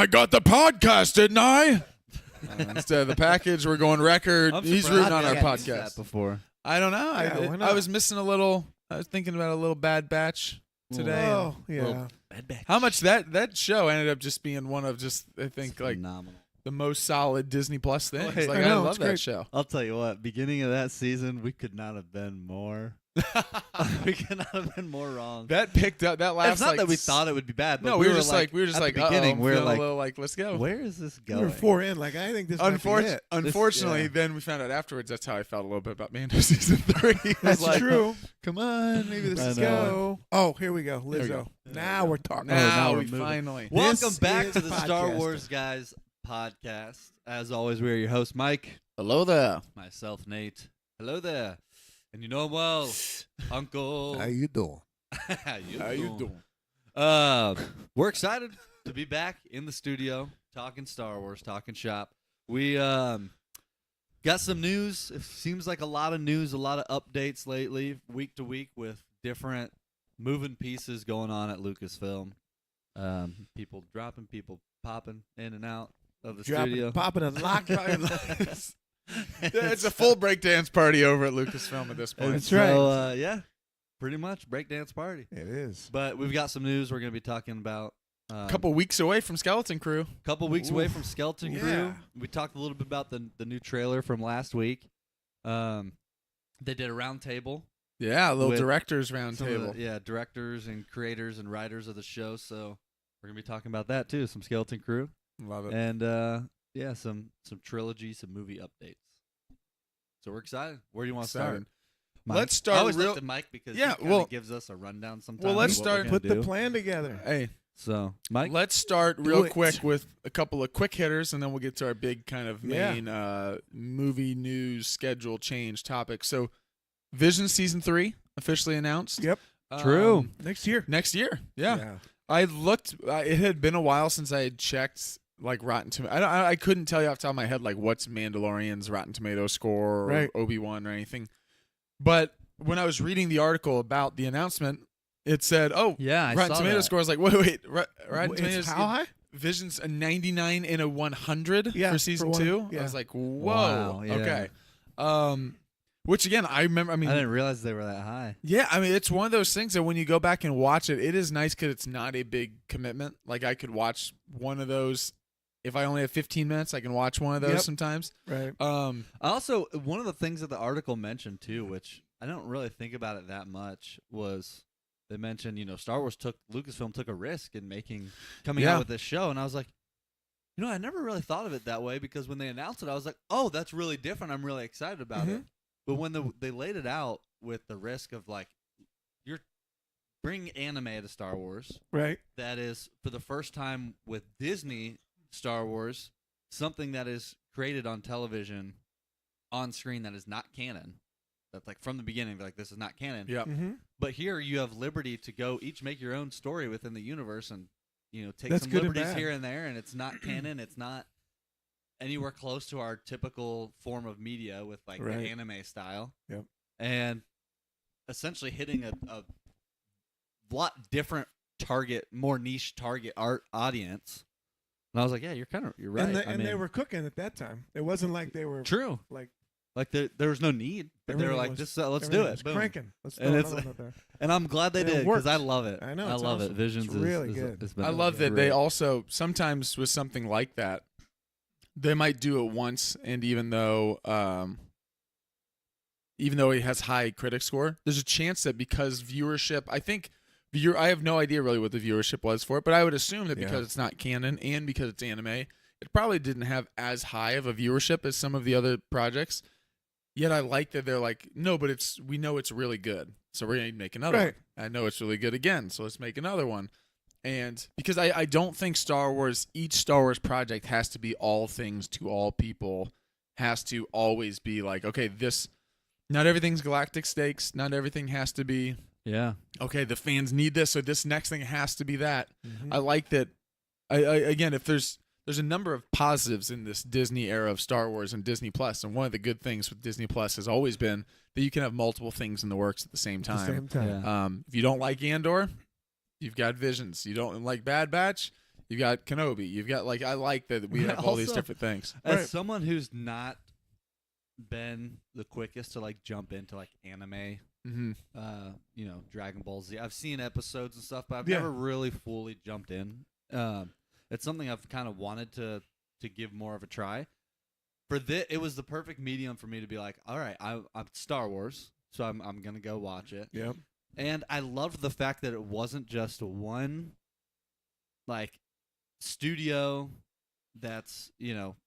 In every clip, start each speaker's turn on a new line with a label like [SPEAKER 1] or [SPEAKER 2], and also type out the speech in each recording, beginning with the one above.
[SPEAKER 1] I got the podcast, didn't I? Instead of the package, we're going record. He's rooting on our podcast.
[SPEAKER 2] Before.
[SPEAKER 1] I don't know.
[SPEAKER 3] Yeah, why not?
[SPEAKER 1] I was missing a little. I was thinking about a little Bad Batch today.
[SPEAKER 3] Oh, yeah.
[SPEAKER 2] Well, Bad Batch.
[SPEAKER 1] How much that show ended up just being one of just I think like
[SPEAKER 2] phenomenal.
[SPEAKER 1] the most solid Disney Plus things.
[SPEAKER 2] Wait,
[SPEAKER 1] Like
[SPEAKER 3] I
[SPEAKER 1] I
[SPEAKER 3] know,
[SPEAKER 1] love
[SPEAKER 3] it's
[SPEAKER 1] that
[SPEAKER 3] great.
[SPEAKER 1] show.
[SPEAKER 2] I'll tell you what. Beginning of that season, we could not have been more. We could not have been more wrong.
[SPEAKER 1] That picked up. That last.
[SPEAKER 2] It's not
[SPEAKER 1] like,
[SPEAKER 2] that we thought it would be bad. But
[SPEAKER 1] No, we were just like
[SPEAKER 2] at the
[SPEAKER 1] beginning.
[SPEAKER 2] beginning.
[SPEAKER 1] We
[SPEAKER 2] We were
[SPEAKER 1] were
[SPEAKER 2] like,
[SPEAKER 1] a little like, let's go.
[SPEAKER 2] where is this
[SPEAKER 3] We
[SPEAKER 2] going?
[SPEAKER 3] were 4 in. Like, I think this might be it.
[SPEAKER 1] Unfortunately,
[SPEAKER 2] yeah.
[SPEAKER 1] then we found out afterwards. That's how I felt a little bit about Mando season 3. It was
[SPEAKER 3] That's
[SPEAKER 1] like,
[SPEAKER 3] true.
[SPEAKER 1] Come on, maybe this
[SPEAKER 2] I
[SPEAKER 1] is
[SPEAKER 2] know.
[SPEAKER 1] going.
[SPEAKER 3] Go. Oh, here we go.
[SPEAKER 1] There we
[SPEAKER 3] Lizzo.
[SPEAKER 1] go.
[SPEAKER 3] Now we're talking.
[SPEAKER 1] Now,
[SPEAKER 2] now we're
[SPEAKER 1] we
[SPEAKER 2] moving.
[SPEAKER 1] finally.
[SPEAKER 2] Welcome
[SPEAKER 3] This
[SPEAKER 2] back
[SPEAKER 3] is
[SPEAKER 2] to the Star
[SPEAKER 3] podcasting.
[SPEAKER 2] Wars Guys podcast. As always, we are your host, Mike.
[SPEAKER 1] Hello there.
[SPEAKER 2] Myself, Nate. Hello there. And you know him well, Uncle.
[SPEAKER 3] How you doing?
[SPEAKER 2] How
[SPEAKER 1] you doing?
[SPEAKER 2] We're excited to be back in the studio talking Star Wars, talking shop. We got some news. It seems like a lot of news, a lot of updates lately, week to week, with different moving pieces going on at Lucasfilm. People dropping, people popping in and out of the studio.
[SPEAKER 3] Popping and locking.
[SPEAKER 1] It's a full breakdance party over at Lucasfilm at this point.
[SPEAKER 3] That's
[SPEAKER 2] So,
[SPEAKER 3] right.
[SPEAKER 2] yeah, pretty much breakdance party.
[SPEAKER 3] It is.
[SPEAKER 2] But we've got some news we're going to be talking about.
[SPEAKER 1] A couple weeks away from Skeleton Crew.
[SPEAKER 2] Couple weeks away from Skeleton
[SPEAKER 3] Yeah.
[SPEAKER 2] Crew. We talked a little bit about the new trailer from last week. They did a round table.
[SPEAKER 1] Yeah, a little
[SPEAKER 2] With
[SPEAKER 1] directors round
[SPEAKER 2] Some of
[SPEAKER 1] table.
[SPEAKER 2] the, directors and creators and writers of the show. So we're gonna be talking about that too. Some Skeleton Crew
[SPEAKER 1] Love it.
[SPEAKER 2] and some trilogy, some movie updates. So we're excited. Where do you want to start?
[SPEAKER 1] Excited.
[SPEAKER 2] Mike?
[SPEAKER 1] Let's start
[SPEAKER 2] I always
[SPEAKER 1] real-
[SPEAKER 2] look to Mike because
[SPEAKER 1] Yeah,
[SPEAKER 2] he kinda
[SPEAKER 1] well-
[SPEAKER 2] gives us a rundown sometimes.
[SPEAKER 1] well, let's
[SPEAKER 2] of what we're
[SPEAKER 1] start-
[SPEAKER 2] gonna
[SPEAKER 3] Put the
[SPEAKER 2] do.
[SPEAKER 3] plan together.
[SPEAKER 1] Hey,
[SPEAKER 2] So Mike,
[SPEAKER 1] let's start
[SPEAKER 3] Do
[SPEAKER 1] real
[SPEAKER 3] it.
[SPEAKER 1] quick with a couple of quick hitters, and then we'll get to our big kind of
[SPEAKER 3] Yeah.
[SPEAKER 1] main movie news schedule change topic. So, Vision Season 3 officially announced.
[SPEAKER 3] Yep.
[SPEAKER 2] True.
[SPEAKER 3] Next year.
[SPEAKER 1] Next year. Yeah. I looked. It had been a while since I had checked like Rotten Tomatoes. I couldn't tell you off the top of my head like what's Mandalorian's Rotten Tomato score or
[SPEAKER 3] Right.
[SPEAKER 1] Obi-Wan or anything. But when I was reading the article about the announcement, it said, "Oh,
[SPEAKER 2] yeah, I
[SPEAKER 1] Rotten
[SPEAKER 2] saw
[SPEAKER 1] Tomato
[SPEAKER 2] that.
[SPEAKER 1] score." I was like, "Wait, Rotten
[SPEAKER 3] It's
[SPEAKER 1] Tomatoes
[SPEAKER 3] how high?
[SPEAKER 1] Vision's a 99 and a 100
[SPEAKER 3] Yeah,
[SPEAKER 1] for season
[SPEAKER 3] for one,
[SPEAKER 1] 2."
[SPEAKER 3] yeah.
[SPEAKER 1] I was like, "Whoa,
[SPEAKER 2] Wow, yeah.
[SPEAKER 1] okay." Which again, I remember. I mean,
[SPEAKER 2] I didn't realize they were that high.
[SPEAKER 1] yeah, I mean, it's one of those things that when you go back and watch it, it is nice because it's not a big commitment. Like I could watch one of those if I only have 15 minutes. I can watch one of those
[SPEAKER 3] Yep.
[SPEAKER 1] sometimes.
[SPEAKER 3] Right.
[SPEAKER 2] Also, one of the things that the article mentioned too, which I don't really think about it that much, was they mentioned Star Wars Lucasfilm took a risk in coming
[SPEAKER 1] Yeah.
[SPEAKER 2] out with this show, and I was like, I never really thought of it that way because when they announced it, I was like, oh, that's really different. I'm really excited about it. But when they laid it out with the risk of like you're bringing anime to Star Wars,
[SPEAKER 3] Right.
[SPEAKER 2] that is for the first time with Disney Star Wars, something that is created on television on screen that is not canon. That's like from the beginning, they're like, this is not canon.
[SPEAKER 1] Yeah,
[SPEAKER 3] Mm-hmm.
[SPEAKER 2] But here you have liberty to go each make your own story within the universe and take
[SPEAKER 3] That's
[SPEAKER 2] some
[SPEAKER 3] good and
[SPEAKER 2] liberties
[SPEAKER 3] bad.
[SPEAKER 2] here and there, and it's not canon. It's not anywhere close to our typical form of media with like
[SPEAKER 3] Right.
[SPEAKER 2] the anime style.
[SPEAKER 3] Yep.
[SPEAKER 2] And essentially hitting a lot different target, more niche target art audience. And I was like, yeah, you're right.
[SPEAKER 3] And they were cooking at that time. It wasn't like they were
[SPEAKER 2] true.
[SPEAKER 3] like
[SPEAKER 2] There was no need, but they were
[SPEAKER 3] everything
[SPEAKER 2] like,
[SPEAKER 3] was-
[SPEAKER 2] just let's do
[SPEAKER 3] everything
[SPEAKER 2] it.
[SPEAKER 3] was
[SPEAKER 2] Boom.
[SPEAKER 3] cranking. Let's
[SPEAKER 2] And
[SPEAKER 3] throw
[SPEAKER 2] it's-
[SPEAKER 3] another one out there.
[SPEAKER 2] And I'm glad they
[SPEAKER 3] And it
[SPEAKER 2] did because I
[SPEAKER 3] worked.
[SPEAKER 2] love it.
[SPEAKER 3] I know,
[SPEAKER 2] I
[SPEAKER 3] it's
[SPEAKER 2] love it.
[SPEAKER 3] awesome.
[SPEAKER 2] Visions
[SPEAKER 3] It's
[SPEAKER 2] is
[SPEAKER 3] really
[SPEAKER 2] is-
[SPEAKER 3] good.
[SPEAKER 2] it's been
[SPEAKER 1] I love that they
[SPEAKER 2] great.
[SPEAKER 1] also sometimes with something like that, they might do it once, and even though it has high critic score, there's a chance that because viewership, I have no idea really what the viewership was for it, but I would assume that
[SPEAKER 3] Yeah.
[SPEAKER 1] because it's not canon and because it's anime, it probably didn't have as high of a viewership as some of the other projects. Yet I like that they're like, no, but we know it's really good, so we're gonna make another
[SPEAKER 3] Right.
[SPEAKER 1] one. I know it's really good again, so let's make another one. And because I don't think each Star Wars project has to be all things to all people, has to always be like, okay, not everything's galactic stakes, not everything has to be,
[SPEAKER 2] Yeah.
[SPEAKER 1] okay, the fans need this, so this next thing has to be that.
[SPEAKER 3] Mhm.
[SPEAKER 1] I like that. Again, if there's a number of positives in this Disney era of Star Wars and Disney Plus, and one of the good things with Disney Plus has always been that you can have multiple things in the works at the same
[SPEAKER 3] At the
[SPEAKER 1] time.
[SPEAKER 3] same time.
[SPEAKER 2] Yeah.
[SPEAKER 1] If you don't like Andor, you've got Visions. You don't like Bad Batch, You got Kenobi. You've got like I like that we have all these
[SPEAKER 2] Also,
[SPEAKER 1] different things.
[SPEAKER 2] As
[SPEAKER 3] Right.
[SPEAKER 2] someone who's not been the quickest to like jump into like anime,
[SPEAKER 1] Mm-hmm.
[SPEAKER 2] Dragon Ball Z. I've seen episodes and stuff, but I've
[SPEAKER 3] Yeah.
[SPEAKER 2] never really fully jumped in. It's something I've kind of wanted to give more of a try. For this, it was the perfect medium for me to be like, all right, I'm Star Wars, so I'm gonna go watch it.
[SPEAKER 3] Yep.
[SPEAKER 2] And I loved the fact that it wasn't just one, like, studio. That's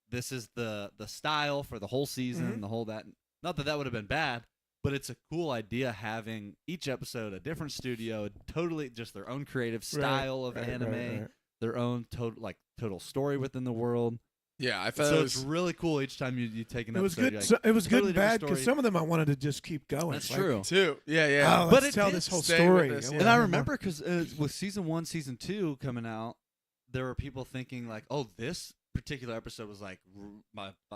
[SPEAKER 2] this is the style for the whole season,
[SPEAKER 3] Mhm.
[SPEAKER 2] the whole that. Not that that would have been bad, but it's a cool idea having each episode a different studio, totally just their own creative style of anime,
[SPEAKER 3] right.
[SPEAKER 2] their own total story within the world.
[SPEAKER 1] Yeah, I thought
[SPEAKER 2] So
[SPEAKER 1] it
[SPEAKER 2] it's
[SPEAKER 1] was.
[SPEAKER 2] really cool each time you take an
[SPEAKER 3] It was
[SPEAKER 2] episode.
[SPEAKER 3] good.
[SPEAKER 2] you're like,
[SPEAKER 3] So, it was good
[SPEAKER 2] totally
[SPEAKER 3] and bad
[SPEAKER 2] different
[SPEAKER 3] because
[SPEAKER 2] story.
[SPEAKER 3] some of them I wanted to just keep going.
[SPEAKER 2] That's
[SPEAKER 3] Like,
[SPEAKER 2] true.
[SPEAKER 1] Too. Yeah, yeah.
[SPEAKER 3] Oh,
[SPEAKER 2] But
[SPEAKER 3] let's
[SPEAKER 2] it
[SPEAKER 3] tell
[SPEAKER 2] did
[SPEAKER 3] this whole
[SPEAKER 1] stay
[SPEAKER 3] story.
[SPEAKER 1] with us, yeah.
[SPEAKER 2] And I
[SPEAKER 3] wanna hear
[SPEAKER 2] remember because with season 1, season 2 coming out, there were people thinking like, "Oh, this particular episode was like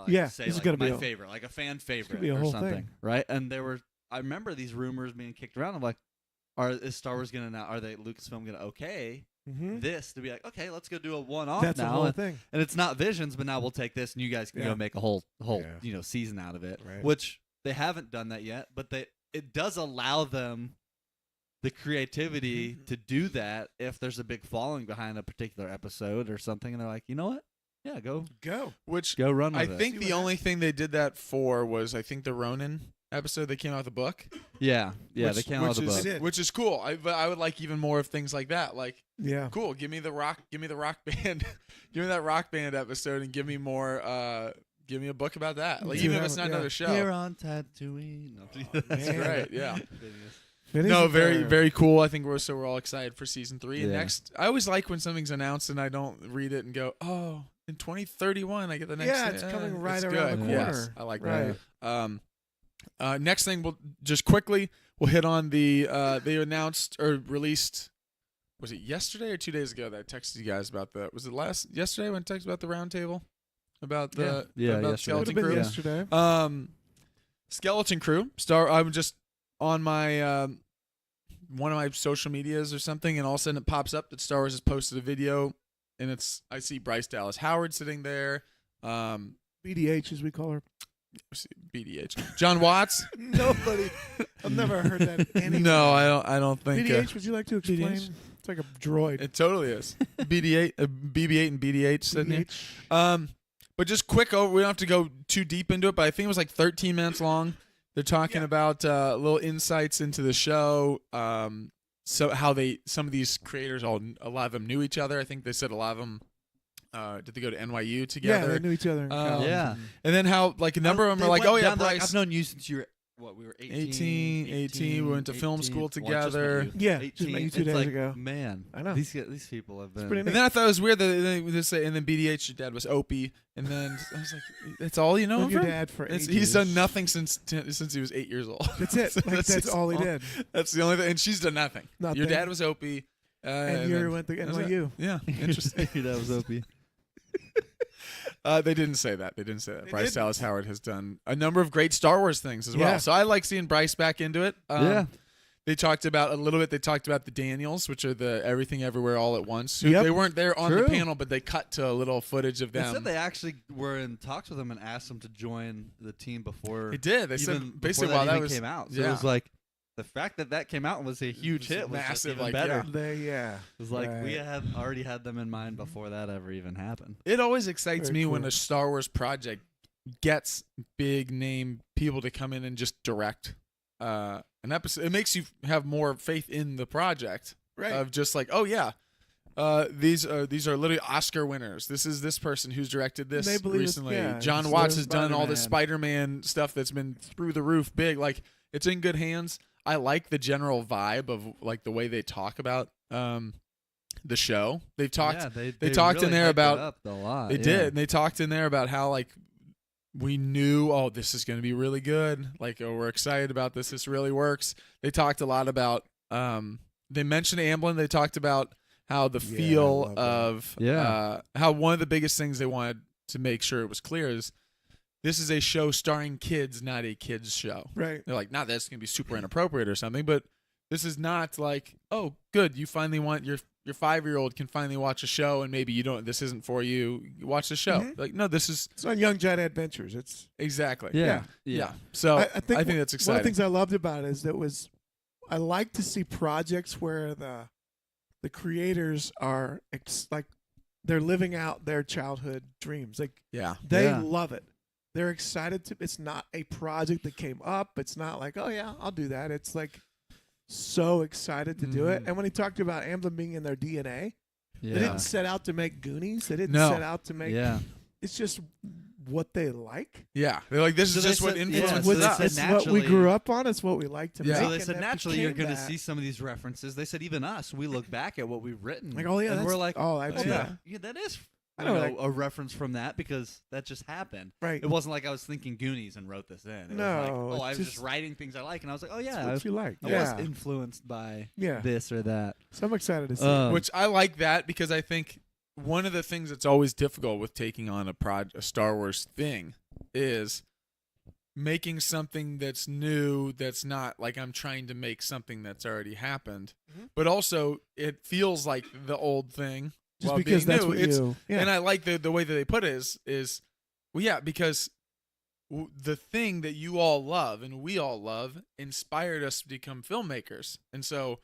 [SPEAKER 3] Yeah,
[SPEAKER 2] say
[SPEAKER 3] this is
[SPEAKER 2] like
[SPEAKER 3] gonna
[SPEAKER 2] my
[SPEAKER 3] be a-
[SPEAKER 2] favorite, like a fan favorite
[SPEAKER 3] be a
[SPEAKER 2] or
[SPEAKER 3] whole
[SPEAKER 2] something,
[SPEAKER 3] thing.
[SPEAKER 2] right?" And I remember these rumors being kicked around. I'm like, is Star Wars gonna now? Are they Lucasfilm gonna okay
[SPEAKER 3] Mhm.
[SPEAKER 2] this to be like, okay, let's go do a one-off
[SPEAKER 3] That's the
[SPEAKER 2] now,
[SPEAKER 3] whole
[SPEAKER 2] and,
[SPEAKER 3] thing.
[SPEAKER 2] and it's not Visions, but now we'll take this and you guys can
[SPEAKER 3] Yeah.
[SPEAKER 2] go make a whole
[SPEAKER 3] Yeah.
[SPEAKER 2] season out of it,
[SPEAKER 3] Right.
[SPEAKER 2] which they haven't done that yet, but it does allow them the creativity
[SPEAKER 3] Mm-hmm.
[SPEAKER 2] to do that if there's a big following behind a particular episode or something, and they're like, you know what? Yeah, go
[SPEAKER 1] Which
[SPEAKER 2] run with
[SPEAKER 1] I
[SPEAKER 2] it.
[SPEAKER 1] think
[SPEAKER 3] See
[SPEAKER 1] the
[SPEAKER 3] what
[SPEAKER 1] only thing they did that for was I think the Ronin episode that came out of the book.
[SPEAKER 2] Yeah,
[SPEAKER 1] which,
[SPEAKER 2] they came out of the
[SPEAKER 1] which
[SPEAKER 2] book.
[SPEAKER 1] is,
[SPEAKER 3] They did.
[SPEAKER 1] which is cool. But I would like even more of things like that. Like,
[SPEAKER 3] Yeah.
[SPEAKER 1] cool. Give me the rock band. Give me that rock band episode and give me more. Give me a book about that. Like,
[SPEAKER 3] Do
[SPEAKER 1] even if
[SPEAKER 3] have-
[SPEAKER 1] it's not
[SPEAKER 3] yeah.
[SPEAKER 1] another show.
[SPEAKER 2] Here on Tatooine. No,
[SPEAKER 1] That's
[SPEAKER 3] man.
[SPEAKER 1] great. Yeah.
[SPEAKER 3] Phineas
[SPEAKER 1] No,
[SPEAKER 3] and
[SPEAKER 1] very
[SPEAKER 3] Ferb.
[SPEAKER 1] very cool. I think we're all excited for season 3. And
[SPEAKER 2] Yeah.
[SPEAKER 1] next, I always like when something's announced and I don't read it and go, oh, in 2031 I get the next.
[SPEAKER 3] Yeah,
[SPEAKER 1] thing.
[SPEAKER 3] it's coming right
[SPEAKER 1] it's
[SPEAKER 3] around
[SPEAKER 1] good.
[SPEAKER 3] the
[SPEAKER 1] Yes,
[SPEAKER 3] corner.
[SPEAKER 1] I like
[SPEAKER 3] Right.
[SPEAKER 1] that. Next thing, we'll just quickly we'll hit on the they announced or released. Was it yesterday or 2 days ago that I texted you guys about the? Was it yesterday when I texted about the roundtable about the
[SPEAKER 2] Yeah,
[SPEAKER 1] about
[SPEAKER 2] yesterday.
[SPEAKER 3] Would
[SPEAKER 1] Skeleton
[SPEAKER 3] have been
[SPEAKER 1] Crew?
[SPEAKER 3] yesterday.
[SPEAKER 1] Skeleton Crew. I'm just on my one of my social medias or something, and all of a sudden it pops up that Star Wars has posted a video, and I see Bryce Dallas Howard sitting there.
[SPEAKER 3] BDH, as we call her.
[SPEAKER 1] BDH. John Watts.
[SPEAKER 3] Nobody. I've never heard that. Anywhere.
[SPEAKER 1] No, I don't think.
[SPEAKER 3] BDH, would you like to explain?
[SPEAKER 1] BDH?
[SPEAKER 3] It's like a droid.
[SPEAKER 1] It totally is. BB8 and BDH sitting here.
[SPEAKER 3] BDH.
[SPEAKER 1] But just quick over. We don't have to go too deep into it, but I think it was like 13 minutes long. They're talking about little insights into the show. So how some of these creators, a lot of them knew each other. I think they said a lot of them did they go to NYU
[SPEAKER 3] Yeah,
[SPEAKER 1] together?
[SPEAKER 3] they knew each other. in college.
[SPEAKER 2] Yeah.
[SPEAKER 1] And then how like a number of them are like, oh yeah, Bryce.
[SPEAKER 2] I've known you since you were we were 18.
[SPEAKER 1] 18, we went to film school
[SPEAKER 2] Well, I just met
[SPEAKER 1] together.
[SPEAKER 2] you.
[SPEAKER 3] Yeah, just met you 2
[SPEAKER 2] It's
[SPEAKER 3] days
[SPEAKER 2] like,
[SPEAKER 3] ago.
[SPEAKER 2] Man,
[SPEAKER 3] I know.
[SPEAKER 2] these people have been.
[SPEAKER 3] pretty
[SPEAKER 1] And then I thought it was weird that they say, and then BDH, your dad was Opie, and then I was like, that's all you know
[SPEAKER 3] Known
[SPEAKER 1] him
[SPEAKER 3] your
[SPEAKER 1] from?
[SPEAKER 3] dad for
[SPEAKER 1] He's
[SPEAKER 3] ages.
[SPEAKER 1] done nothing since he was 8 years old.
[SPEAKER 3] That's it. Like, that's
[SPEAKER 1] his
[SPEAKER 3] all he
[SPEAKER 1] all-
[SPEAKER 3] did.
[SPEAKER 1] That's the only thing, and she's done nothing.
[SPEAKER 3] Nothing.
[SPEAKER 1] Your dad was Opie,
[SPEAKER 3] And you
[SPEAKER 1] then-
[SPEAKER 3] went to
[SPEAKER 1] that was it.
[SPEAKER 3] NYU.
[SPEAKER 1] Yeah, interesting.
[SPEAKER 2] that was Opie.
[SPEAKER 1] They didn't say that.
[SPEAKER 3] They
[SPEAKER 1] Bryce
[SPEAKER 3] didn't.
[SPEAKER 1] Dallas Howard has done a number of great Star Wars things as well.
[SPEAKER 3] Yeah.
[SPEAKER 1] So I like seeing Bryce back into it.
[SPEAKER 2] Yeah.
[SPEAKER 1] They talked about a little bit. They talked about the Daniels, which are the Everything Everywhere All at Once. Who-
[SPEAKER 3] Yep.
[SPEAKER 1] They weren't there on
[SPEAKER 2] True.
[SPEAKER 1] the panel, but they cut to a little footage of
[SPEAKER 2] They
[SPEAKER 1] them.
[SPEAKER 2] said they actually were in talks with him and asked him to join the team before.
[SPEAKER 1] They did. They
[SPEAKER 2] even
[SPEAKER 1] said basically
[SPEAKER 2] before
[SPEAKER 1] while that
[SPEAKER 2] even
[SPEAKER 1] was
[SPEAKER 2] came out. So
[SPEAKER 1] yeah.
[SPEAKER 2] it was like the fact that came out and was a huge
[SPEAKER 1] was
[SPEAKER 2] hit was just
[SPEAKER 1] massive,
[SPEAKER 2] even
[SPEAKER 1] like,
[SPEAKER 2] better.
[SPEAKER 1] yeah.
[SPEAKER 2] It was like we
[SPEAKER 3] Right.
[SPEAKER 2] had already had them in mind before that ever even happened.
[SPEAKER 1] It always excites
[SPEAKER 3] Very
[SPEAKER 1] me when
[SPEAKER 3] cool.
[SPEAKER 1] a Star Wars project gets big name people to come in and just direct an episode. It makes you have more faith in the project
[SPEAKER 3] Right.
[SPEAKER 1] of just like, oh yeah, these are literally Oscar winners. This is this person who's directed this
[SPEAKER 3] They believe it's-
[SPEAKER 1] recently.
[SPEAKER 3] yeah,
[SPEAKER 1] John
[SPEAKER 3] it's
[SPEAKER 1] Watts
[SPEAKER 3] their
[SPEAKER 1] has done all the
[SPEAKER 3] Spider-Man.
[SPEAKER 1] Spider-Man stuff that's been through the roof big. Like it's in good hands. I like the general vibe of like the way they talk about the show. They've talked.
[SPEAKER 2] Yeah,
[SPEAKER 1] they talked in
[SPEAKER 2] really
[SPEAKER 1] there
[SPEAKER 2] hyped it
[SPEAKER 1] about-
[SPEAKER 2] up a lot.
[SPEAKER 1] They
[SPEAKER 2] yeah.
[SPEAKER 1] did. And they talked in there about how like we knew, oh, this is going to be really good. Like, oh, we're excited about this. This really works. They talked a lot about. They mentioned Amblin. They talked about how the
[SPEAKER 3] Yeah, I
[SPEAKER 1] feel
[SPEAKER 3] love that.
[SPEAKER 1] of how one of the biggest things they wanted to make sure it was clear is this is a show starring kids, not a kids show.
[SPEAKER 3] Right.
[SPEAKER 1] They're like, not that it's going to be super inappropriate or something, but this is not like, oh, good, you finally want your your 5-year-old can finally watch a show, and maybe this isn't for you. You watch the show.
[SPEAKER 3] Mhm.
[SPEAKER 1] Like, no, this is
[SPEAKER 3] It's on Young Giant Adventures. It's
[SPEAKER 1] exactly.
[SPEAKER 2] Yeah.
[SPEAKER 1] Yeah. So
[SPEAKER 3] I think
[SPEAKER 1] that's
[SPEAKER 3] one
[SPEAKER 1] exciting.
[SPEAKER 3] of the things I loved about it is I like to see projects where the creators are like they're living out their childhood dreams. Like
[SPEAKER 1] yeah.
[SPEAKER 3] they
[SPEAKER 2] Yeah.
[SPEAKER 3] love it. They're excited to. It's not a project that came up. It's not like, oh yeah, I'll do that. It's like so excited to do it.
[SPEAKER 1] Mhm.
[SPEAKER 3] And when he talked about Amblin being in their DNA,
[SPEAKER 2] Yeah.
[SPEAKER 3] they didn't set out to make Goonies. They didn't
[SPEAKER 1] No.
[SPEAKER 3] set out to make.
[SPEAKER 2] Yeah.
[SPEAKER 3] It's just what they like.
[SPEAKER 1] Yeah. They're like, this
[SPEAKER 2] So
[SPEAKER 1] is
[SPEAKER 2] they
[SPEAKER 1] just what
[SPEAKER 2] said- yeah,
[SPEAKER 1] influences
[SPEAKER 2] so they
[SPEAKER 1] us.
[SPEAKER 2] said
[SPEAKER 3] It's what we
[SPEAKER 2] naturally-
[SPEAKER 3] grew up on. It's what we like to
[SPEAKER 1] Yeah.
[SPEAKER 3] make.
[SPEAKER 2] So they
[SPEAKER 3] and
[SPEAKER 2] said
[SPEAKER 3] it
[SPEAKER 2] naturally you're
[SPEAKER 3] became
[SPEAKER 2] going to
[SPEAKER 3] that.
[SPEAKER 2] see some of these references. They said even us, we look back at what we've written.
[SPEAKER 3] Like, oh yeah,
[SPEAKER 2] and
[SPEAKER 3] that's,
[SPEAKER 2] we're like,
[SPEAKER 3] oh, I've
[SPEAKER 2] oh,
[SPEAKER 3] seen
[SPEAKER 1] yeah.
[SPEAKER 3] that.
[SPEAKER 2] yeah, that is
[SPEAKER 3] I know, like-
[SPEAKER 2] a reference from that because that just happened.
[SPEAKER 3] Right.
[SPEAKER 2] It wasn't like I was thinking Goonies and wrote this in. It
[SPEAKER 3] No,
[SPEAKER 2] was like, oh,
[SPEAKER 3] it's
[SPEAKER 2] I was
[SPEAKER 3] just-
[SPEAKER 2] just writing things I like, and I was like, oh
[SPEAKER 3] It's
[SPEAKER 2] yeah,
[SPEAKER 3] what you like.
[SPEAKER 2] I
[SPEAKER 3] yeah.
[SPEAKER 2] was influenced by
[SPEAKER 3] Yeah.
[SPEAKER 2] this or that.
[SPEAKER 3] So I'm excited to see.
[SPEAKER 1] Which I like that because I think one of the things that's always difficult with taking on a Star Wars thing is making something that's new, that's not like I'm trying to make something that's already happened,
[SPEAKER 3] Mhm.
[SPEAKER 1] but also it feels like the old thing.
[SPEAKER 3] just
[SPEAKER 1] while
[SPEAKER 3] because
[SPEAKER 1] being
[SPEAKER 3] that's
[SPEAKER 1] new.
[SPEAKER 3] what
[SPEAKER 1] It's,
[SPEAKER 3] you. Yeah.
[SPEAKER 1] And I like the way that they put it is well, yeah, because the thing that you all love and we all love inspired us to become filmmakers. And so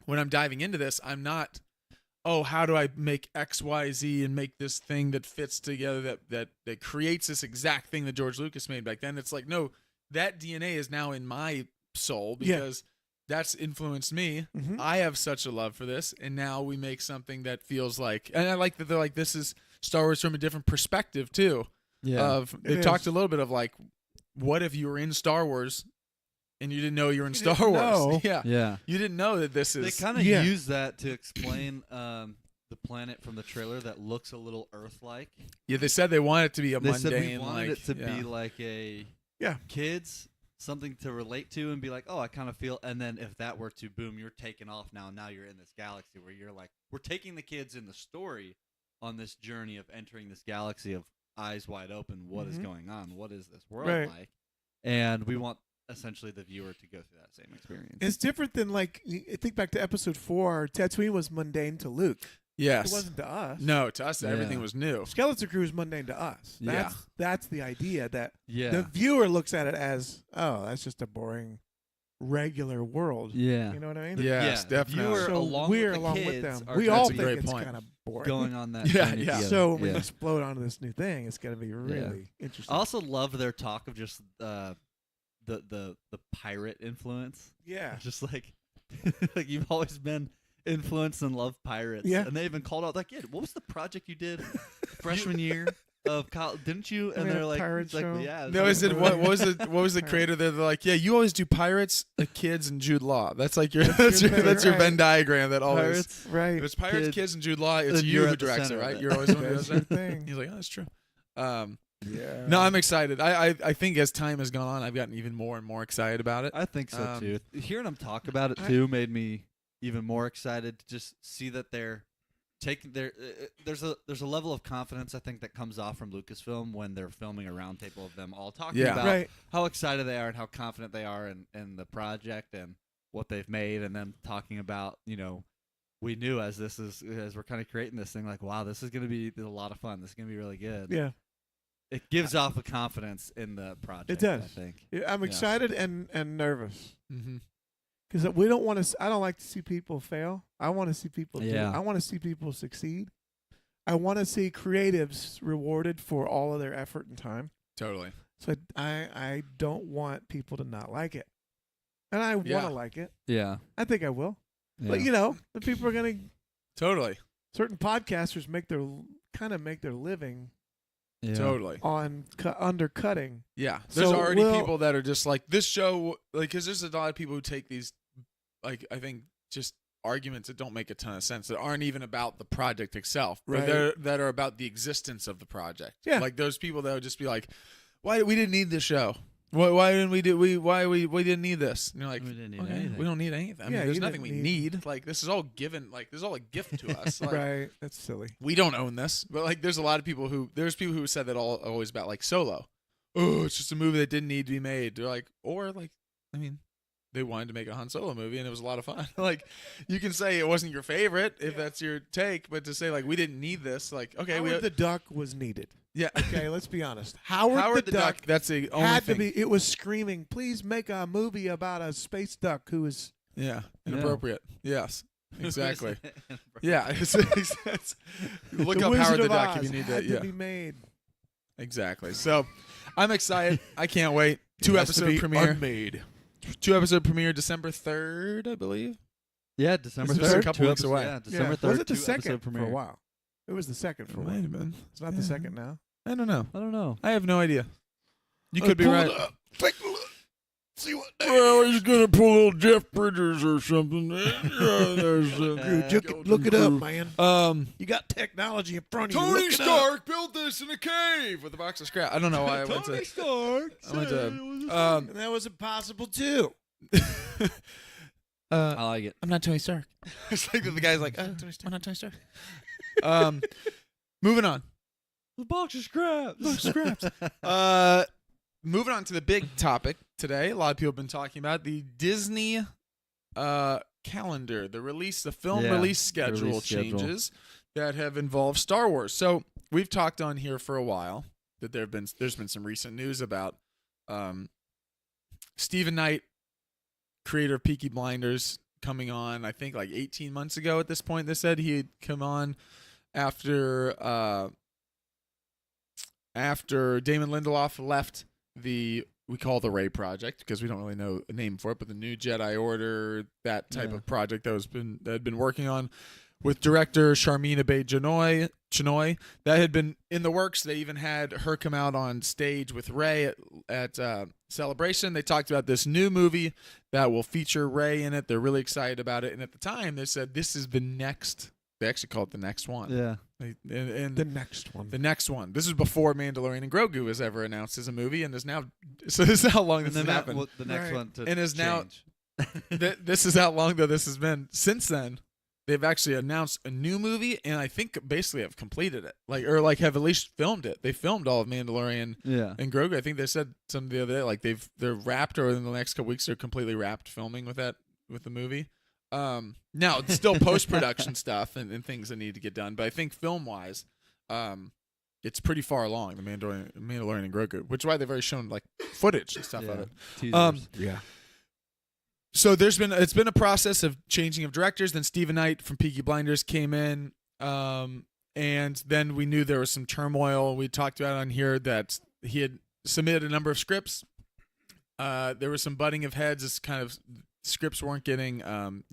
[SPEAKER 1] when I'm diving into this, I'm not, oh, how do I make X, Y, Z and make this thing that fits together that creates this exact thing that George Lucas made back then. It's like, no, that DNA is now in my soul
[SPEAKER 3] Yeah.
[SPEAKER 1] because that's influenced me.
[SPEAKER 3] Mhm.
[SPEAKER 1] I have such a love for this, and now we make something that feels like, and I like that they're like, this is Star Wars from a different perspective too.
[SPEAKER 2] Yeah.
[SPEAKER 1] They
[SPEAKER 3] It
[SPEAKER 1] talked
[SPEAKER 3] is.
[SPEAKER 1] a little bit of like, what if you were in Star Wars and you didn't know you were in Star
[SPEAKER 3] didn't
[SPEAKER 1] Wars?
[SPEAKER 3] know.
[SPEAKER 1] Yeah,
[SPEAKER 2] yeah.
[SPEAKER 1] you didn't know that this
[SPEAKER 2] They
[SPEAKER 1] is.
[SPEAKER 2] kind of
[SPEAKER 3] Yeah.
[SPEAKER 2] use that to explain the planet from the trailer that looks a little Earth-like.
[SPEAKER 1] Yeah, they said they want it to be a
[SPEAKER 2] They
[SPEAKER 1] mundane,
[SPEAKER 2] said we wanted
[SPEAKER 1] like
[SPEAKER 2] it to
[SPEAKER 1] yeah.
[SPEAKER 2] be like a
[SPEAKER 3] Yeah.
[SPEAKER 2] kids, something to relate to and be like, oh, I kind of feel. And then if that were to boom, you're taking off now. Now you're in this galaxy where you're like, we're taking the kids in the story on this journey of entering this galaxy of eyes wide open. What is
[SPEAKER 3] Mhm.
[SPEAKER 2] going on? What is this world
[SPEAKER 3] Right.
[SPEAKER 2] like? And we want essentially the viewer to go through that same experience.
[SPEAKER 3] It's different than like think back to episode 4. Tatooine was mundane to Luke.
[SPEAKER 1] Yes.
[SPEAKER 3] It wasn't to us.
[SPEAKER 1] No, to us,
[SPEAKER 2] Yeah.
[SPEAKER 1] everything was new.
[SPEAKER 3] Skeleton Crew is mundane to us.
[SPEAKER 1] Yeah.
[SPEAKER 3] That's the idea that
[SPEAKER 2] yeah.
[SPEAKER 3] the viewer looks at it as, oh, that's just a boring, regular world.
[SPEAKER 2] yeah.
[SPEAKER 3] You know what I mean?
[SPEAKER 1] Yes,
[SPEAKER 2] the
[SPEAKER 1] definitely.
[SPEAKER 2] viewer
[SPEAKER 3] So
[SPEAKER 2] along
[SPEAKER 3] we're
[SPEAKER 2] with the
[SPEAKER 3] along
[SPEAKER 2] kids
[SPEAKER 3] with them.
[SPEAKER 2] are
[SPEAKER 3] We
[SPEAKER 2] gonna
[SPEAKER 3] all
[SPEAKER 1] a
[SPEAKER 3] think
[SPEAKER 1] great
[SPEAKER 3] it's
[SPEAKER 1] point.
[SPEAKER 3] kind of boring.
[SPEAKER 2] going on that
[SPEAKER 1] Yeah,
[SPEAKER 2] journey
[SPEAKER 1] yeah.
[SPEAKER 2] together.
[SPEAKER 3] So when
[SPEAKER 2] yeah.
[SPEAKER 3] we explode onto this new thing, it's going to be really interesting.
[SPEAKER 2] I also love their talk of just the pirate influence.
[SPEAKER 3] Yeah.
[SPEAKER 2] Just like like you've always been influenced and loved pirates.
[SPEAKER 3] Yeah.
[SPEAKER 2] And they even called out like, yeah, what was the project you did freshman year of college? Didn't you? And
[SPEAKER 3] made
[SPEAKER 2] they're
[SPEAKER 3] a
[SPEAKER 2] like,
[SPEAKER 3] pirate
[SPEAKER 2] it's like,
[SPEAKER 3] show.
[SPEAKER 2] yeah.
[SPEAKER 1] No, is it what was the creator there? They're like, yeah, you always do pirates, kids, and Jude Law. That's like your that's your
[SPEAKER 3] right.
[SPEAKER 1] Venn diagram that always.
[SPEAKER 2] Pirates?
[SPEAKER 3] Right.
[SPEAKER 1] If it's pirates,
[SPEAKER 2] Kids,
[SPEAKER 1] kids, and Jude Law, it's
[SPEAKER 2] and
[SPEAKER 1] you
[SPEAKER 2] you're
[SPEAKER 1] who
[SPEAKER 2] at the
[SPEAKER 1] directs it,
[SPEAKER 2] center of
[SPEAKER 1] right?
[SPEAKER 2] it.
[SPEAKER 1] You're always the one who does
[SPEAKER 3] That's your
[SPEAKER 1] that.
[SPEAKER 3] thing.
[SPEAKER 1] He's like, oh, that's true.
[SPEAKER 3] Yeah.
[SPEAKER 1] No, I'm excited. I think as time has gone on, I've gotten even more and more excited about it.
[SPEAKER 2] I think so
[SPEAKER 1] Um,
[SPEAKER 2] too. Hearing them talk about it too made me even more excited to just see that they're taking their. There's a level of confidence I think that comes off from Lucasfilm when they're filming a roundtable of them all talking
[SPEAKER 1] Yeah.
[SPEAKER 2] about
[SPEAKER 3] Right.
[SPEAKER 2] how excited they are and how confident they are in the project and what they've made, and them talking about we knew as we're kind of creating this thing like, wow, this is gonna be a lot of fun. This is gonna be really good.
[SPEAKER 3] Yeah.
[SPEAKER 2] It gives off a confidence in the project.
[SPEAKER 3] It does.
[SPEAKER 2] I think.
[SPEAKER 3] Yeah, I'm excited and nervous
[SPEAKER 1] Mm-hmm.
[SPEAKER 3] because we don't want to. I don't like to see people fail. I want to see people.
[SPEAKER 2] Yeah.
[SPEAKER 3] I want to see people succeed. I want to see creatives rewarded for all of their effort and time.
[SPEAKER 1] Totally.
[SPEAKER 3] So I don't want people to not like it, and I
[SPEAKER 1] Yeah.
[SPEAKER 3] want to like it.
[SPEAKER 2] Yeah.
[SPEAKER 3] I think I will.
[SPEAKER 2] Yeah.
[SPEAKER 3] But the people are gonna.
[SPEAKER 1] Totally.
[SPEAKER 3] Certain podcasters make their living
[SPEAKER 2] yeah.
[SPEAKER 1] Totally.
[SPEAKER 3] on undercutting.
[SPEAKER 1] Yeah. There's
[SPEAKER 3] So
[SPEAKER 1] already
[SPEAKER 3] we'll-
[SPEAKER 1] people that are just like this show, like, because there's a lot of people who take these, like, I think just arguments that don't make a ton of sense that aren't even about the project itself, but
[SPEAKER 3] Right.
[SPEAKER 1] that are about the existence of the project.
[SPEAKER 3] Yeah.
[SPEAKER 1] Like those people that would just be like, why we didn't need this show? Why didn't we do we didn't need this? And you're like,
[SPEAKER 2] We didn't need
[SPEAKER 1] okay,
[SPEAKER 2] anything.
[SPEAKER 1] we don't need anything. I
[SPEAKER 3] Yeah,
[SPEAKER 1] mean, there's
[SPEAKER 3] you
[SPEAKER 1] nothing we
[SPEAKER 3] didn't
[SPEAKER 1] need. Like this is all given. Like this is all a gift to us. Like,
[SPEAKER 3] Right. That's silly.
[SPEAKER 1] we don't own this, but like there's a lot of people who said that always about like Solo. Oh, it's just a movie that didn't need to be made. They're like, or like, I mean, they wanted to make a Han Solo movie, and it was a lot of fun. Like, you can say it wasn't your favorite if that's your take, but to say like we didn't need this, like okay,
[SPEAKER 3] Howard the Duck was needed.
[SPEAKER 1] yeah,
[SPEAKER 3] Okay, let's be honest. Howard the Duck
[SPEAKER 1] That's the only
[SPEAKER 3] had
[SPEAKER 1] thing.
[SPEAKER 3] to be. It was screaming, "Please make a movie about a space duck who is."
[SPEAKER 1] Yeah, inappropriate. Yes, exactly.
[SPEAKER 2] Yeah.
[SPEAKER 1] Yeah, it's look
[SPEAKER 3] the
[SPEAKER 1] up
[SPEAKER 3] Wizard
[SPEAKER 1] Howard the
[SPEAKER 3] of
[SPEAKER 1] Duck
[SPEAKER 3] Oz
[SPEAKER 1] if you need
[SPEAKER 3] had
[SPEAKER 1] to.
[SPEAKER 3] to
[SPEAKER 1] Yeah,
[SPEAKER 3] be made.
[SPEAKER 1] exactly. So, I'm excited. I can't wait.
[SPEAKER 3] It has to
[SPEAKER 1] Two-episode
[SPEAKER 3] be
[SPEAKER 1] premiere.
[SPEAKER 3] unmade.
[SPEAKER 1] 2-episode premiere December 3rd, I believe.
[SPEAKER 2] Yeah, December
[SPEAKER 1] It's just a
[SPEAKER 2] 3rd.
[SPEAKER 1] couple weeks
[SPEAKER 2] 2
[SPEAKER 1] away.
[SPEAKER 2] Yeah, December 3rd.
[SPEAKER 3] Was it the
[SPEAKER 2] 2-episode
[SPEAKER 3] second
[SPEAKER 2] premiere.
[SPEAKER 3] for a while? It was the second for a while.
[SPEAKER 1] have been.
[SPEAKER 3] It's not the second now.
[SPEAKER 1] I don't know.
[SPEAKER 2] I don't know.
[SPEAKER 1] I have no idea. You could be
[SPEAKER 3] Pull
[SPEAKER 1] right.
[SPEAKER 3] it up. Take a look. See what.
[SPEAKER 1] Well, he's gonna pull a little Jeff Bridges or something.
[SPEAKER 3] Look it up, man.
[SPEAKER 1] Um,
[SPEAKER 3] You got technology in front of you.
[SPEAKER 1] Tony
[SPEAKER 3] Look it up.
[SPEAKER 1] Stark built this in a cave with a box of scrap. I don't know why I went to.
[SPEAKER 3] Stark.
[SPEAKER 1] I went to.
[SPEAKER 3] And that was impossible too.
[SPEAKER 2] I like it.
[SPEAKER 1] I'm not Tony Stark. It's like the guy's like, I'm not Tony Stark. Moving on.
[SPEAKER 2] The box of scraps.
[SPEAKER 1] Moving on to the big topic today. A lot of people have been talking about the Disney calendar, the film
[SPEAKER 2] Yeah,
[SPEAKER 1] release schedule
[SPEAKER 2] release schedule.
[SPEAKER 1] changes that have involved Star Wars. So we've talked on here for a while that there's been some recent news about Stephen Knight, creator of Peaky Blinders, coming on. I think like 18 months ago at this point. They said he had come on after Damon Lindelof left we call the Ray Project because we don't really know a name for it, but the New Jedi Order, that type of project that had been working on with director Sharmeen Obaid-Chinoy, that had been in the works. They even had her come out on stage with Ray at Celebration. They talked about this new movie that will feature Ray in it. They're really excited about it, and at the time they said this is the next. They actually called it the next one.
[SPEAKER 2] Yeah.
[SPEAKER 1] And
[SPEAKER 3] The next one.
[SPEAKER 1] the next one. This is before Mandalorian and Grogu was ever announced as a movie, and is now. So this is how long this has happened.
[SPEAKER 2] The next
[SPEAKER 3] Right.
[SPEAKER 2] one to
[SPEAKER 1] And is now-
[SPEAKER 2] change.
[SPEAKER 1] This is how long though this has been. Since then, they've actually announced a new movie, and I think basically have completed it, have at least filmed it. They filmed all of Mandalorian
[SPEAKER 2] Yeah.
[SPEAKER 1] and Grogu. I think they said some the other day, like they're wrapped, or in the next couple weeks they're completely wrapped filming with the movie. Now it's still post production stuff and things that need to get done, but I think film wise, it's pretty far along. The Mandalorian and Grogu, which is why they've already shown like footage and stuff of it.
[SPEAKER 2] Teasers.
[SPEAKER 3] Yeah.
[SPEAKER 1] So it's been a process of changing of directors. Then Stephen Knight from Peaky Blinders came in, and then we knew there was some turmoil. We talked about on here that he had submitted a number of scripts. There was some butting of heads as kind of scripts weren't getting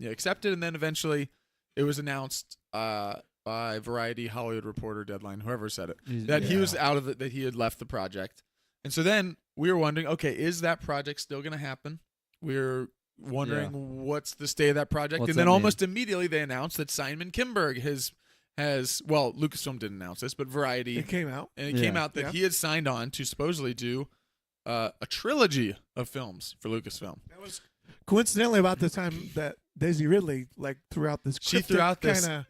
[SPEAKER 1] accepted, and then eventually it was announced by Variety, Hollywood Reporter, Deadline, whoever said it, that he was out of it, that he had left the project. And so then we were wondering, okay, is that project still going to happen? We're wondering what's the state of that project.
[SPEAKER 2] What's
[SPEAKER 1] and then
[SPEAKER 2] that
[SPEAKER 1] almost immediately they announced that Simon Kinberg has Lucasfilm didn't announce this, but Variety,
[SPEAKER 3] It came out.
[SPEAKER 1] and it came out that he had signed on to supposedly do a trilogy of films for Lucasfilm.
[SPEAKER 3] That was coincidentally about the time that Daisy Ridley threw out this
[SPEAKER 1] She threw out this-
[SPEAKER 3] kind of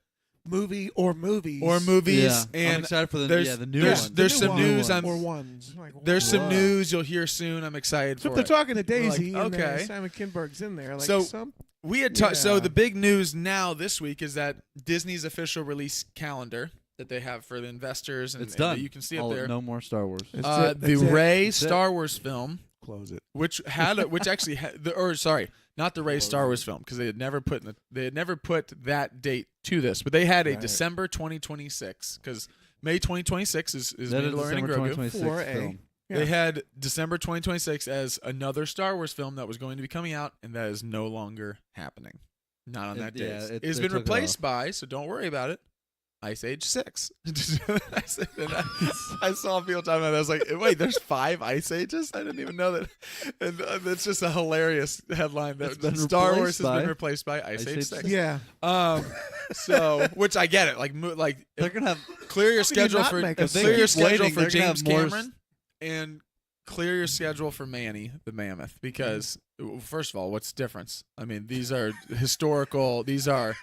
[SPEAKER 3] movie or movies.
[SPEAKER 2] Yeah. I'm
[SPEAKER 1] and
[SPEAKER 2] excited for the
[SPEAKER 1] there's-
[SPEAKER 2] new
[SPEAKER 1] there's-
[SPEAKER 2] one.
[SPEAKER 1] there's some news on-
[SPEAKER 3] or ones. Like,
[SPEAKER 1] there's some
[SPEAKER 3] wow.
[SPEAKER 1] news you'll hear soon. I'm excited
[SPEAKER 3] So
[SPEAKER 1] for
[SPEAKER 3] if they're
[SPEAKER 1] it.
[SPEAKER 3] talking to Daisy,
[SPEAKER 1] Like,
[SPEAKER 3] and
[SPEAKER 1] okay.
[SPEAKER 3] Simon Kinberg's in there. Like
[SPEAKER 1] So-
[SPEAKER 3] some
[SPEAKER 1] We had so
[SPEAKER 3] Yeah.
[SPEAKER 1] the big news now this week is that Disney's official release calendar that they have for the investors and,
[SPEAKER 2] It's
[SPEAKER 1] and
[SPEAKER 2] done.
[SPEAKER 1] that you can see
[SPEAKER 2] All-
[SPEAKER 1] up there.
[SPEAKER 2] No more Star Wars.
[SPEAKER 3] That's it,
[SPEAKER 1] The
[SPEAKER 3] that's it.
[SPEAKER 1] Ray
[SPEAKER 2] That's it.
[SPEAKER 1] Star Wars film,
[SPEAKER 3] Close it.
[SPEAKER 1] which actually not the Ray Star Wars film, because they had never put that date to this, but they had a
[SPEAKER 3] Right.
[SPEAKER 1] December 2026, because May 2026 is
[SPEAKER 2] That is
[SPEAKER 1] Mandalorian and
[SPEAKER 2] December
[SPEAKER 1] Grogu.
[SPEAKER 2] 2026
[SPEAKER 3] For a-
[SPEAKER 2] film.
[SPEAKER 3] Yeah.
[SPEAKER 1] They had December 2026 as another Star Wars film that was going to be coming out, and that is no longer happening. Not on that
[SPEAKER 2] Yeah,
[SPEAKER 1] date.
[SPEAKER 2] it-
[SPEAKER 1] It's
[SPEAKER 2] they
[SPEAKER 1] been
[SPEAKER 2] took it
[SPEAKER 1] replaced
[SPEAKER 2] off.
[SPEAKER 1] by, so don't worry about it, Ice Age 6. I saw people talking about that. I was like, wait, there's 5 Ice Ages? I didn't even know that. And that's just a hilarious headline that
[SPEAKER 2] It's been
[SPEAKER 1] Star Wars
[SPEAKER 2] replaced
[SPEAKER 1] has
[SPEAKER 2] by
[SPEAKER 1] been replaced by Ice Age 6.
[SPEAKER 3] Yeah.
[SPEAKER 1] So, which I get it.
[SPEAKER 2] They're gonna have
[SPEAKER 1] clear your
[SPEAKER 3] How can you
[SPEAKER 1] schedule
[SPEAKER 3] not
[SPEAKER 1] for
[SPEAKER 3] make a
[SPEAKER 1] clear your
[SPEAKER 2] keep
[SPEAKER 1] schedule
[SPEAKER 2] waiting,
[SPEAKER 1] for
[SPEAKER 2] they're gonna
[SPEAKER 1] James
[SPEAKER 2] have more
[SPEAKER 1] Cameron and clear your schedule for Manny the Mammoth, because first of all, what's the difference? I mean, these are historical. These are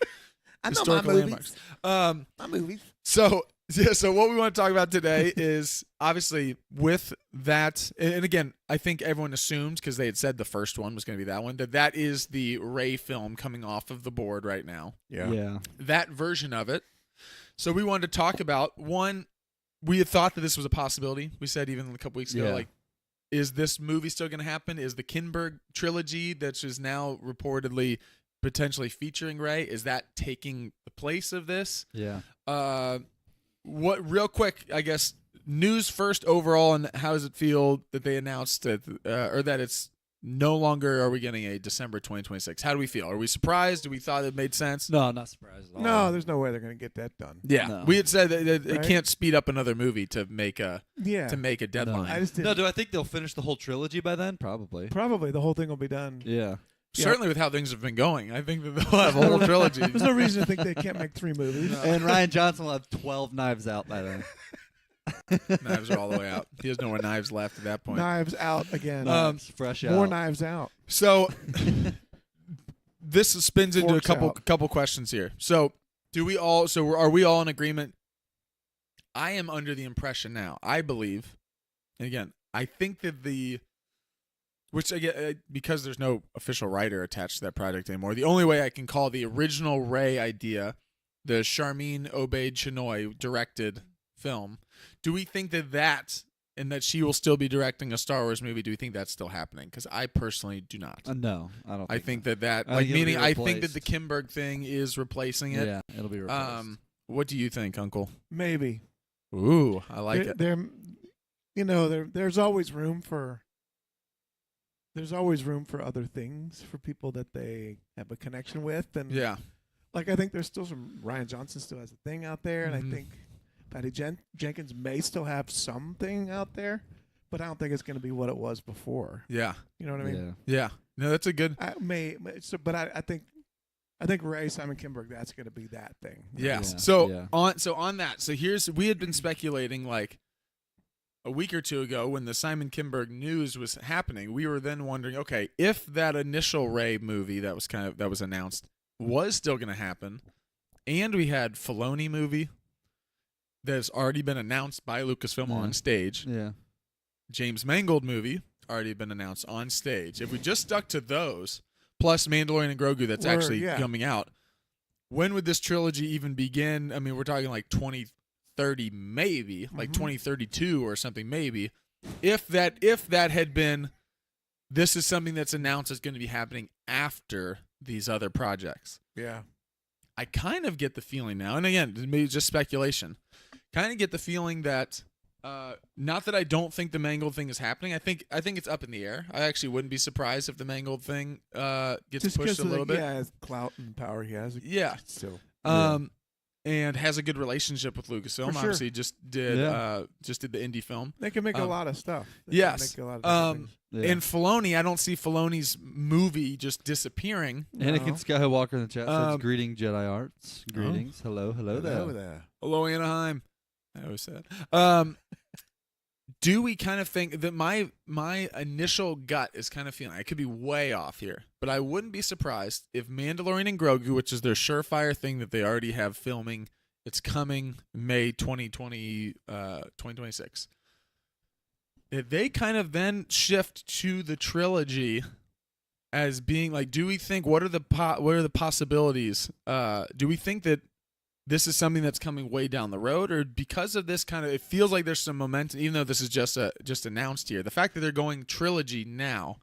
[SPEAKER 3] I know my
[SPEAKER 1] historical
[SPEAKER 3] movies.
[SPEAKER 1] landmarks.
[SPEAKER 3] My movies.
[SPEAKER 1] So Yeah, so what we want to talk about today is obviously with that, and again, I think everyone assumed because they had said the first one was going to be that one, that is the Rey film coming off of the board right now.
[SPEAKER 2] Yeah.
[SPEAKER 1] That version of it. So we wanted to talk about one. We had thought that this was a possibility. We said even a couple weeks ago,
[SPEAKER 2] Yeah.
[SPEAKER 1] like, is this movie still going to happen? Is the Kinberg trilogy that is now reportedly potentially featuring Rey, is that taking the place of this?
[SPEAKER 2] Yeah.
[SPEAKER 1] What real quick, I guess, news first overall, and how does it feel that they announced that, or that it's no longer are we getting a December 2026? How do we feel? Are we surprised? Do we thought it made sense?
[SPEAKER 2] No, I'm not surprised at all.
[SPEAKER 3] No, there's no way they're going to get that done.
[SPEAKER 1] Yeah,
[SPEAKER 2] No.
[SPEAKER 1] we had said that it
[SPEAKER 3] Right?
[SPEAKER 1] can't speed up another movie to make a
[SPEAKER 3] Yeah.
[SPEAKER 1] deadline.
[SPEAKER 3] I just
[SPEAKER 2] No,
[SPEAKER 3] didn't.
[SPEAKER 2] do I think they'll finish the whole trilogy by then? Probably.
[SPEAKER 3] Probably the whole thing will be done.
[SPEAKER 2] Yeah.
[SPEAKER 1] Certainly, with how things have been going, I think that they'll have a whole trilogy.
[SPEAKER 3] There's no reason to think they can't make 3 movies.
[SPEAKER 2] And Ryan Johnson will have 12 knives out by then.
[SPEAKER 1] Knives are all the way out. He has no more knives left at that point.
[SPEAKER 3] Knives out again.
[SPEAKER 2] Knives fresh out.
[SPEAKER 3] More knives out.
[SPEAKER 1] So this spins into a
[SPEAKER 3] Forks
[SPEAKER 1] couple questions here. So are we all in agreement? I am under the impression now, I believe, and again, I think that which again, because there's no official writer attached to that project anymore, the only way I can call the original Rey idea, the Charmin Obaid Chinoy directed film, do we think that and that she will still be directing a Star Wars movie, do we think that's still happening? Because I personally do not.
[SPEAKER 2] No, I don't.
[SPEAKER 1] I think that
[SPEAKER 2] I
[SPEAKER 1] like
[SPEAKER 2] think it'll be
[SPEAKER 1] meaning I think that
[SPEAKER 2] replaced.
[SPEAKER 1] the Kinberg thing is replacing it.
[SPEAKER 2] Yeah, it'll be replaced.
[SPEAKER 1] What do you think, Uncle?
[SPEAKER 3] Maybe.
[SPEAKER 1] Ooh, I like it.
[SPEAKER 3] There's always room for. There's always room for other things for people that they have a connection with, and
[SPEAKER 1] Yeah,
[SPEAKER 3] like I think there's still some. Ryan Johnson still has a thing out there, and
[SPEAKER 1] Mhm.
[SPEAKER 3] I think Patty Jenkins may still have something out there, but I don't think it's going to be what it was before.
[SPEAKER 1] yeah,
[SPEAKER 3] You know what I mean?
[SPEAKER 1] yeah. No, that's a good.
[SPEAKER 3] But I think Ray Simon Kinberg, that's going to be that thing.
[SPEAKER 1] Yes.
[SPEAKER 2] Yeah,
[SPEAKER 1] So
[SPEAKER 2] yeah.
[SPEAKER 1] on that. So we had been speculating like a week or two ago when the Simon Kinberg news was happening. We were then wondering, okay, if that initial Rey movie that was announced was still going to happen, and we had Filoni movie that's already been announced by Lucasfilm
[SPEAKER 2] Yeah.
[SPEAKER 1] on stage,
[SPEAKER 2] Yeah.
[SPEAKER 1] James Mangold movie already been announced on stage. If we just stuck to those, plus Mandalorian and Grogu that's actually coming out, when would this trilogy even begin? I mean, we're talking like 2030 maybe, like 2032 or something maybe. If that had been, this is something that's announced is going to be happening after these other projects.
[SPEAKER 3] Yeah.
[SPEAKER 1] I kind of get the feeling now, and again, maybe just speculation, kind of get the feeling that not that I don't think the Mangold thing is happening. I think it's up in the air. I actually wouldn't be surprised if the Mangold thing gets
[SPEAKER 3] Just
[SPEAKER 1] pushed a little bit.
[SPEAKER 3] Yeah, his clout and power he has.
[SPEAKER 1] Yeah.
[SPEAKER 3] Still.
[SPEAKER 1] And has a good relationship with Lucasfilm.
[SPEAKER 3] For sure.
[SPEAKER 1] Obviously, just did the indie film.
[SPEAKER 3] They can make a lot of stuff. They can
[SPEAKER 1] Yes.
[SPEAKER 3] make a lot of different things.
[SPEAKER 2] Yeah.
[SPEAKER 1] And Filoni, I don't see Filoni's movie just disappearing.
[SPEAKER 2] Anakin
[SPEAKER 3] No.
[SPEAKER 2] Skywalker in the chat says,
[SPEAKER 1] Um,
[SPEAKER 2] "Greeting Jedi Arts. Greetings. Hello there."
[SPEAKER 3] Hello there.
[SPEAKER 1] Hello, Anaheim. I always said. Do we kind of think that my initial gut is kind of feeling, I could be way off here, but I wouldn't be surprised if Mandalorian and Grogu, which is their surefire thing that they already have filming, it's coming May 2026. If they kind of then shift to the trilogy as being like, do we think what are the possibilities? Do we think that this is something that's coming way down the road, or because of this kind of, it feels like there's some momentum, even though this is just announced here. The fact that they're going trilogy now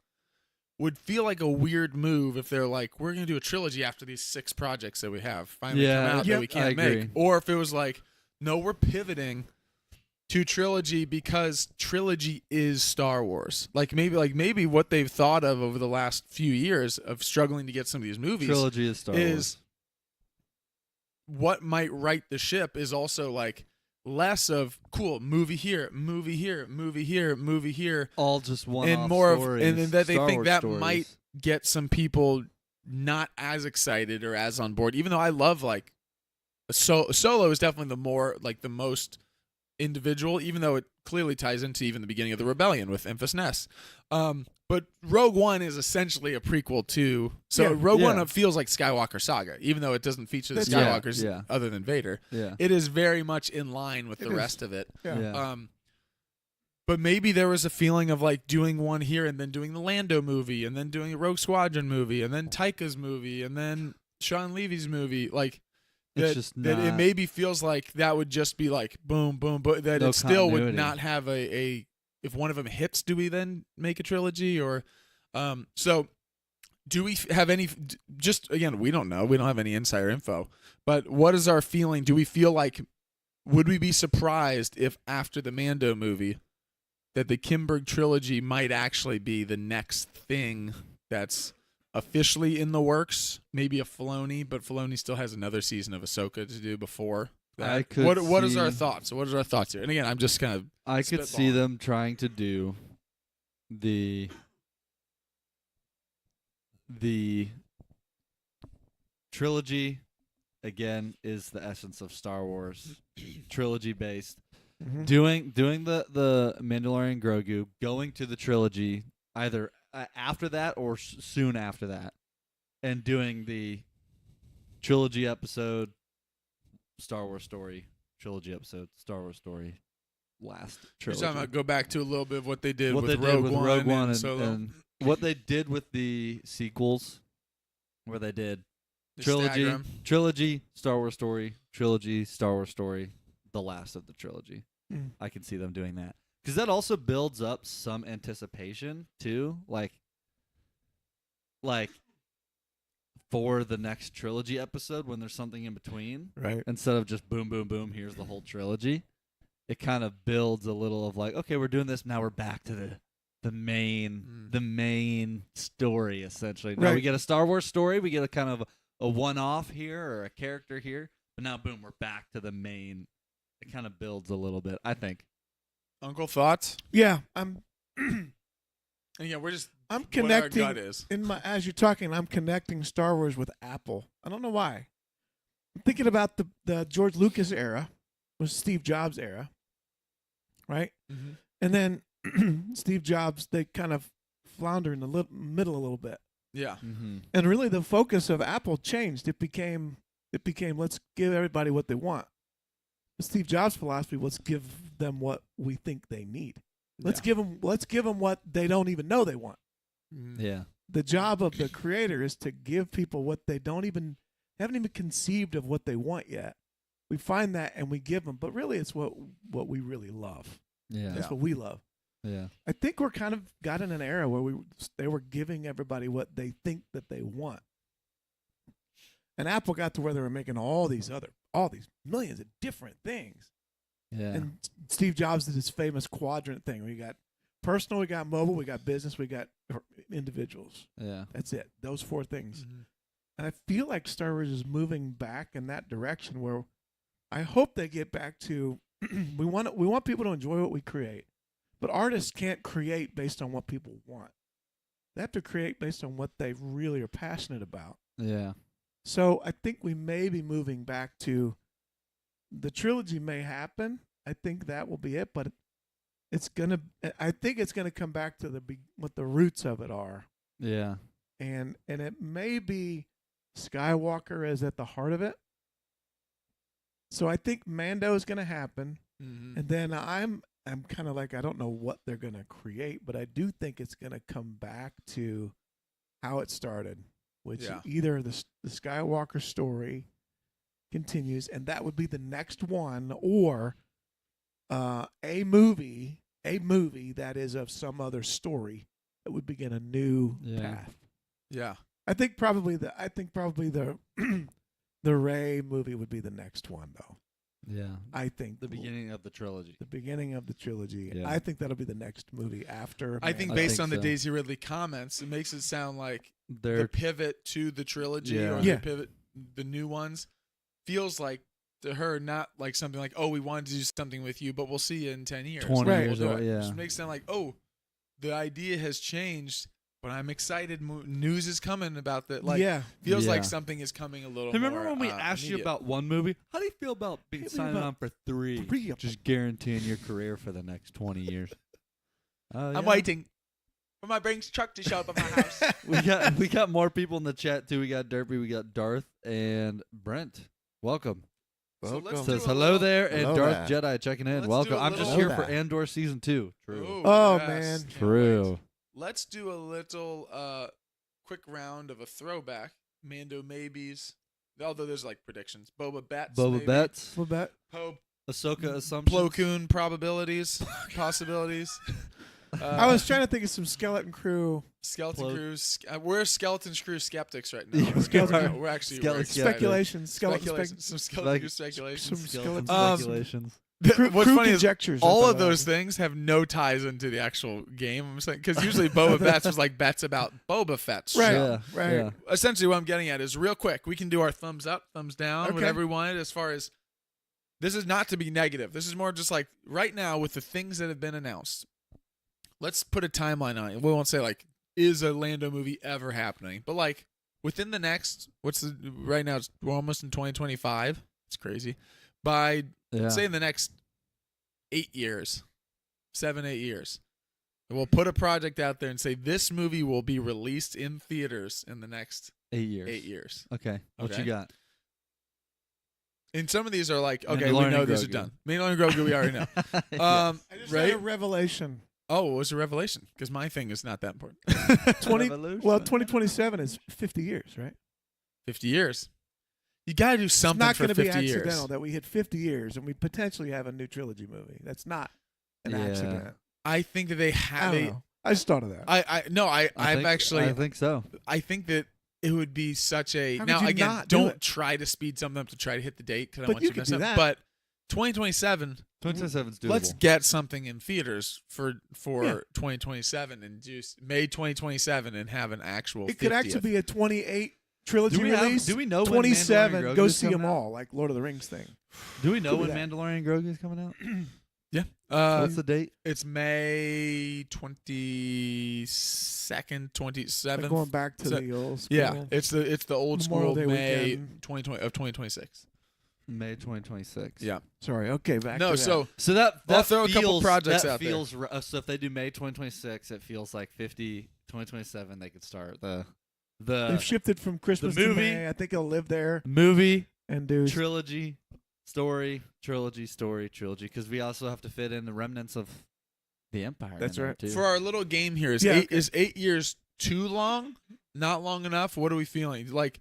[SPEAKER 1] would feel like a weird move if they're like, we're going to do a trilogy after these 6 projects that we have finally come out that we
[SPEAKER 2] I
[SPEAKER 1] can't
[SPEAKER 2] agree.
[SPEAKER 1] make. Or if it was like, no, we're pivoting to trilogy because trilogy is Star Wars. Like maybe what they've thought of over the last few years of struggling to get some of these movies
[SPEAKER 2] Trilogy is Star Wars.
[SPEAKER 1] What might right the ship is also like less of cool movie here, movie here, movie here, movie here,
[SPEAKER 2] All just one
[SPEAKER 1] and more
[SPEAKER 2] stories,
[SPEAKER 1] of, and that they
[SPEAKER 2] Star
[SPEAKER 1] think
[SPEAKER 2] Wars
[SPEAKER 1] that
[SPEAKER 2] stories.
[SPEAKER 1] might get some people not as excited or as on board. Even though I love like Solo is definitely the most individual, even though it clearly ties into even the beginning of the rebellion with Enfys Nest. But Rogue One is essentially a prequel to. So
[SPEAKER 3] Yeah.
[SPEAKER 1] Rogue
[SPEAKER 2] Yeah.
[SPEAKER 1] One feels like Skywalker Saga, even though it doesn't feature the
[SPEAKER 3] That's
[SPEAKER 2] right.
[SPEAKER 1] Skywalkers
[SPEAKER 2] Yeah.
[SPEAKER 1] other than Vader.
[SPEAKER 2] Yeah.
[SPEAKER 1] It is very much in line with
[SPEAKER 3] It
[SPEAKER 1] the
[SPEAKER 3] is.
[SPEAKER 1] rest of it.
[SPEAKER 3] Yeah.
[SPEAKER 2] Yeah.
[SPEAKER 1] But maybe there was a feeling of like doing one here and then doing the Lando movie and then doing a Rogue Squadron movie and then Taika's movie and then Sean Levy's movie. Like
[SPEAKER 2] It's
[SPEAKER 1] that,
[SPEAKER 2] just
[SPEAKER 1] that it
[SPEAKER 2] not-
[SPEAKER 1] maybe feels like that would just be like boom, boom, but that
[SPEAKER 2] No
[SPEAKER 1] it still would
[SPEAKER 2] continuity.
[SPEAKER 1] not have a if one of them hits, do we then make a trilogy or so do we have any just again, we don't know. We don't have any insider info. But what is our feeling? Do we feel like would we be surprised if after the Mando movie that the Kimberg trilogy might actually be the next thing that's officially in the works? Maybe a Filoni, but Filoni still has another season of Ahsoka to do before that.
[SPEAKER 2] I could
[SPEAKER 1] What is our
[SPEAKER 2] see-
[SPEAKER 1] thoughts? What is our thoughts here? And again, I'm just kind of
[SPEAKER 2] I could see
[SPEAKER 1] spitballing.
[SPEAKER 2] them trying to do the trilogy. Again, is the essence of Star Wars, trilogy based.
[SPEAKER 3] Mhm.
[SPEAKER 2] Doing the Mandalorian Grogu, going to the trilogy either after that or soon after that, and doing the trilogy episode, Star Wars story, trilogy episode, Star Wars story, last
[SPEAKER 1] you're
[SPEAKER 2] trilogy.
[SPEAKER 1] talking about go back to a little bit of what they did
[SPEAKER 2] What
[SPEAKER 1] with
[SPEAKER 2] they did
[SPEAKER 1] Rogue
[SPEAKER 2] with
[SPEAKER 1] One
[SPEAKER 2] Rogue One
[SPEAKER 1] and Solo.
[SPEAKER 2] and what they did with the sequels, where they did
[SPEAKER 1] The
[SPEAKER 2] trilogy,
[SPEAKER 1] Stagram.
[SPEAKER 2] trilogy, Star Wars story, trilogy, Star Wars story, the last of the trilogy.
[SPEAKER 3] Mm.
[SPEAKER 2] I can see them doing that because that also builds up some anticipation too, like for the next trilogy episode when there's something in between
[SPEAKER 3] Right.
[SPEAKER 2] instead of just boom, boom, boom. Here's the whole trilogy. It kind of builds a little of like, okay, we're doing this now. We're back to the main story essentially. Now we
[SPEAKER 3] Right.
[SPEAKER 2] get a Star Wars story. We get a kind of a one-off here or a character here, but now boom, we're back to the main. It kind of builds a little bit, I think.
[SPEAKER 1] Uncle, thoughts?
[SPEAKER 3] Yeah, I'm
[SPEAKER 1] And yeah, we're just
[SPEAKER 3] I'm
[SPEAKER 1] what our gut
[SPEAKER 3] connecting
[SPEAKER 1] is.
[SPEAKER 3] in my as you're talking. I'm connecting Star Wars with Apple. I don't know why. I'm thinking about the George Lucas era, was Steve Jobs era, right?
[SPEAKER 1] Mm-hmm.
[SPEAKER 3] And then Steve Jobs, they kind of flounder in the middle a little bit.
[SPEAKER 1] Yeah.
[SPEAKER 2] Mm-hmm.
[SPEAKER 3] And really, the focus of Apple changed. It became let's give everybody what they want. Steve Jobs' philosophy was give them what we think they need. Let's give them what they don't even know they want.
[SPEAKER 1] Mhm.
[SPEAKER 2] Yeah.
[SPEAKER 3] The job of the creator is to give people what they haven't even conceived of what they want yet. We find that and we give them, but really it's what we really love.
[SPEAKER 2] Yeah.
[SPEAKER 3] That's what we love.
[SPEAKER 2] Yeah.
[SPEAKER 3] I think we're kind of got in an era where they were giving everybody what they think that they want. And Apple got to where they were making all these millions of different things.
[SPEAKER 2] Yeah.
[SPEAKER 3] And Steve Jobs did his famous quadrant thing. We got personal, we got mobile, we got business, we got individuals.
[SPEAKER 2] Yeah.
[SPEAKER 3] That's it. Those four things.
[SPEAKER 1] Mhm.
[SPEAKER 3] And I feel like Star Wars is moving back in that direction where I hope they get back to we want people to enjoy what we create. But artists can't create based on what people want. They have to create based on what they really are passionate about.
[SPEAKER 2] Yeah.
[SPEAKER 3] So I think we may be moving back to the trilogy may happen. I think that will be it, but I think it's gonna come back to what the roots of it are.
[SPEAKER 2] Yeah.
[SPEAKER 3] And it may be Skywalker is at the heart of it. So I think Mando is going to happen,
[SPEAKER 1] Mhm.
[SPEAKER 3] and then I'm kind of like I don't know what they're going to create, but I do think it's going to come back to how it started, which
[SPEAKER 1] Yeah.
[SPEAKER 3] either the Skywalker story continues, and that would be the next one, or a movie that is of some other story that would begin a new
[SPEAKER 2] Yeah.
[SPEAKER 3] path.
[SPEAKER 1] Yeah.
[SPEAKER 3] I think probably the the Ray movie would be the next one, though.
[SPEAKER 2] Yeah.
[SPEAKER 3] I think
[SPEAKER 2] The beginning of the trilogy.
[SPEAKER 3] the beginning of the trilogy.
[SPEAKER 2] Yeah.
[SPEAKER 3] I think that'll be the next movie after.
[SPEAKER 1] I think
[SPEAKER 3] Mando.
[SPEAKER 1] based
[SPEAKER 2] think
[SPEAKER 1] on the
[SPEAKER 2] so.
[SPEAKER 1] Daisy Ridley comments, it makes it sound like
[SPEAKER 2] They're
[SPEAKER 1] the pivot to the trilogy
[SPEAKER 2] Yeah.
[SPEAKER 1] or
[SPEAKER 3] Yeah.
[SPEAKER 1] the pivot, the new ones, feels like to her not like something like, oh, we wanted to do something with you, but we'll see you in 10 years.
[SPEAKER 2] 20
[SPEAKER 3] Right.
[SPEAKER 2] years
[SPEAKER 1] We'll do
[SPEAKER 2] old.
[SPEAKER 1] it.
[SPEAKER 2] Yeah.
[SPEAKER 1] Just makes it sound like, oh, the idea has changed. but I'm excited. News is coming about that. Like,
[SPEAKER 3] yeah.
[SPEAKER 1] feels like
[SPEAKER 2] Yeah.
[SPEAKER 1] something is coming a little.
[SPEAKER 2] Hey, remember
[SPEAKER 1] more,
[SPEAKER 2] when we asked you
[SPEAKER 1] immediate.
[SPEAKER 2] about one movie? How do you feel about signing
[SPEAKER 3] about
[SPEAKER 2] on for three?
[SPEAKER 3] 3 of
[SPEAKER 2] Just guaranteeing your career for the next 20 years. Oh,
[SPEAKER 1] I'm
[SPEAKER 2] yeah.
[SPEAKER 1] waiting for my Brinks truck to show up at my house.
[SPEAKER 2] We got more people in the chat too. We got Derpy, we got Darth, and Brent. Welcome.
[SPEAKER 1] So let's
[SPEAKER 3] Welcome.
[SPEAKER 1] do
[SPEAKER 2] Says
[SPEAKER 1] a
[SPEAKER 2] hello
[SPEAKER 1] little-
[SPEAKER 2] there, and
[SPEAKER 3] Hello
[SPEAKER 2] Darth
[SPEAKER 3] there.
[SPEAKER 2] Jedi checking in.
[SPEAKER 1] Let's do
[SPEAKER 2] Welcome.
[SPEAKER 1] a
[SPEAKER 2] I'm just
[SPEAKER 1] little-
[SPEAKER 2] here
[SPEAKER 3] Hello
[SPEAKER 2] for
[SPEAKER 3] there.
[SPEAKER 2] Andor season 2. True.
[SPEAKER 1] Ooh,
[SPEAKER 3] Oh,
[SPEAKER 1] yes.
[SPEAKER 3] man.
[SPEAKER 1] Can't
[SPEAKER 2] True.
[SPEAKER 1] wait. Let's do a little quick round of a throwback. Mando maybes. Although there's like predictions. Boba Betts.
[SPEAKER 2] Boba
[SPEAKER 1] maybe.
[SPEAKER 2] Betts,
[SPEAKER 3] What about?
[SPEAKER 1] Poe
[SPEAKER 2] Ahsoka assumptions.
[SPEAKER 1] Plo Koon probabilities, possibilities.
[SPEAKER 3] I was trying to think of some skeleton crew
[SPEAKER 1] Skeleton
[SPEAKER 2] Plo-
[SPEAKER 1] Crews. We're Skeleton Crew skeptics right now.
[SPEAKER 2] Yeah,
[SPEAKER 3] Skeleton-
[SPEAKER 1] We're actually
[SPEAKER 2] Skeleton-
[SPEAKER 1] excited.
[SPEAKER 3] speculation, skeleton
[SPEAKER 1] Speculation. Some Skeleton
[SPEAKER 2] Like-
[SPEAKER 1] Crew speculations.
[SPEAKER 3] some
[SPEAKER 2] Skeleton
[SPEAKER 3] skeleton
[SPEAKER 2] speculations.
[SPEAKER 3] crew,
[SPEAKER 1] What's
[SPEAKER 3] crew
[SPEAKER 1] funny is
[SPEAKER 3] conjectures.
[SPEAKER 1] all
[SPEAKER 3] I
[SPEAKER 1] of
[SPEAKER 3] thought
[SPEAKER 1] those
[SPEAKER 3] about.
[SPEAKER 1] things have no ties into the actual game. I'm saying because usually Boba Fett's was like bets about Boba Fett's
[SPEAKER 3] Right.
[SPEAKER 1] show.
[SPEAKER 2] Yeah,
[SPEAKER 3] right.
[SPEAKER 2] yeah.
[SPEAKER 1] Essentially, what I'm getting at is real quick. We can do our thumbs up, thumbs down,
[SPEAKER 3] Okay.
[SPEAKER 1] whatever we wanted. As far as this is not to be negative. This is more just like right now with the things that have been announced. Let's put a timeline on it. We won't say like is a Lando movie ever happening, but like within the next right now we're almost in 2025. It's crazy. By
[SPEAKER 2] Yeah.
[SPEAKER 1] say in the next 8 years, 7-8 years, we'll put a project out there and say this movie will be released in theaters in the next
[SPEAKER 2] 8 years.
[SPEAKER 1] 8 years.
[SPEAKER 2] Okay. What
[SPEAKER 1] Okay.
[SPEAKER 2] you got?
[SPEAKER 1] And some of these are like, okay, we
[SPEAKER 2] Mandalorian
[SPEAKER 1] know
[SPEAKER 2] and
[SPEAKER 1] these are
[SPEAKER 2] Grogu.
[SPEAKER 1] done. Mandalorian and Grogu, we already know.
[SPEAKER 2] Yeah.
[SPEAKER 3] I just
[SPEAKER 1] right?
[SPEAKER 3] had a revelation.
[SPEAKER 1] Oh, it was a revelation because my thing is not that important.
[SPEAKER 3] 2027 is 50 years, right?
[SPEAKER 1] 50 years. You got to do something
[SPEAKER 3] It's not
[SPEAKER 1] for
[SPEAKER 3] going to
[SPEAKER 1] 50
[SPEAKER 3] be
[SPEAKER 1] years.
[SPEAKER 3] accidental that we hit 50 years and we potentially have a new trilogy movie. That's not an
[SPEAKER 2] Yeah.
[SPEAKER 3] accident.
[SPEAKER 1] I think that they
[SPEAKER 3] I
[SPEAKER 1] have
[SPEAKER 3] don't know. I just thought of that.
[SPEAKER 2] I think so.
[SPEAKER 1] I think that it would be such a
[SPEAKER 3] How
[SPEAKER 1] now
[SPEAKER 3] could you
[SPEAKER 1] again
[SPEAKER 3] not do
[SPEAKER 1] don't
[SPEAKER 3] it?
[SPEAKER 1] try to speed something up to try to hit the date because I
[SPEAKER 3] But
[SPEAKER 1] want
[SPEAKER 3] you
[SPEAKER 1] to
[SPEAKER 3] could
[SPEAKER 1] mess
[SPEAKER 3] do
[SPEAKER 1] up.
[SPEAKER 3] that.
[SPEAKER 1] But 2027,
[SPEAKER 2] 2027's doable.
[SPEAKER 1] let's get something in theaters for
[SPEAKER 3] Yeah.
[SPEAKER 1] 2027 and just May 2027 and have an actual.
[SPEAKER 3] It could
[SPEAKER 1] 50th.
[SPEAKER 3] actually be a 28 trilogy
[SPEAKER 2] Do we have-
[SPEAKER 3] release.
[SPEAKER 2] do we know when
[SPEAKER 3] 27?
[SPEAKER 2] Mandalorian
[SPEAKER 3] Go
[SPEAKER 2] Grogu's
[SPEAKER 3] see them
[SPEAKER 2] coming out?
[SPEAKER 3] all, like Lord of the Rings thing.
[SPEAKER 2] Do we know
[SPEAKER 3] Could be
[SPEAKER 2] when
[SPEAKER 3] that.
[SPEAKER 2] Mandalorian Grogu is coming out?
[SPEAKER 1] Yeah.
[SPEAKER 2] What's the date?
[SPEAKER 1] It's May 22nd, 27th.
[SPEAKER 3] Like going back to
[SPEAKER 1] So-
[SPEAKER 3] the old school.
[SPEAKER 1] Yeah, it's the old
[SPEAKER 3] Memorial
[SPEAKER 1] school
[SPEAKER 3] Day
[SPEAKER 1] May
[SPEAKER 3] weekend.
[SPEAKER 1] 2026.
[SPEAKER 2] May 2026.
[SPEAKER 1] Yeah.
[SPEAKER 3] Sorry. Okay, back
[SPEAKER 1] No,
[SPEAKER 3] to
[SPEAKER 1] so
[SPEAKER 2] So that
[SPEAKER 1] I'll throw a couple
[SPEAKER 2] feels-
[SPEAKER 1] projects
[SPEAKER 2] that
[SPEAKER 1] out there.
[SPEAKER 2] feels, so if they do May 2026, it feels like 2027 they could start
[SPEAKER 3] they've
[SPEAKER 2] the
[SPEAKER 3] shifted from Christmas to
[SPEAKER 2] movie-
[SPEAKER 3] May. I think he'll live there
[SPEAKER 2] movie
[SPEAKER 3] and do.
[SPEAKER 2] trilogy story because we also have to fit in the remnants of the Empire.
[SPEAKER 3] That's
[SPEAKER 2] in there,
[SPEAKER 3] right.
[SPEAKER 2] too.
[SPEAKER 1] for our little game here, is
[SPEAKER 3] Yeah,
[SPEAKER 1] eight
[SPEAKER 3] okay.
[SPEAKER 1] is 8 years too long? Not long enough? What are we feeling? Like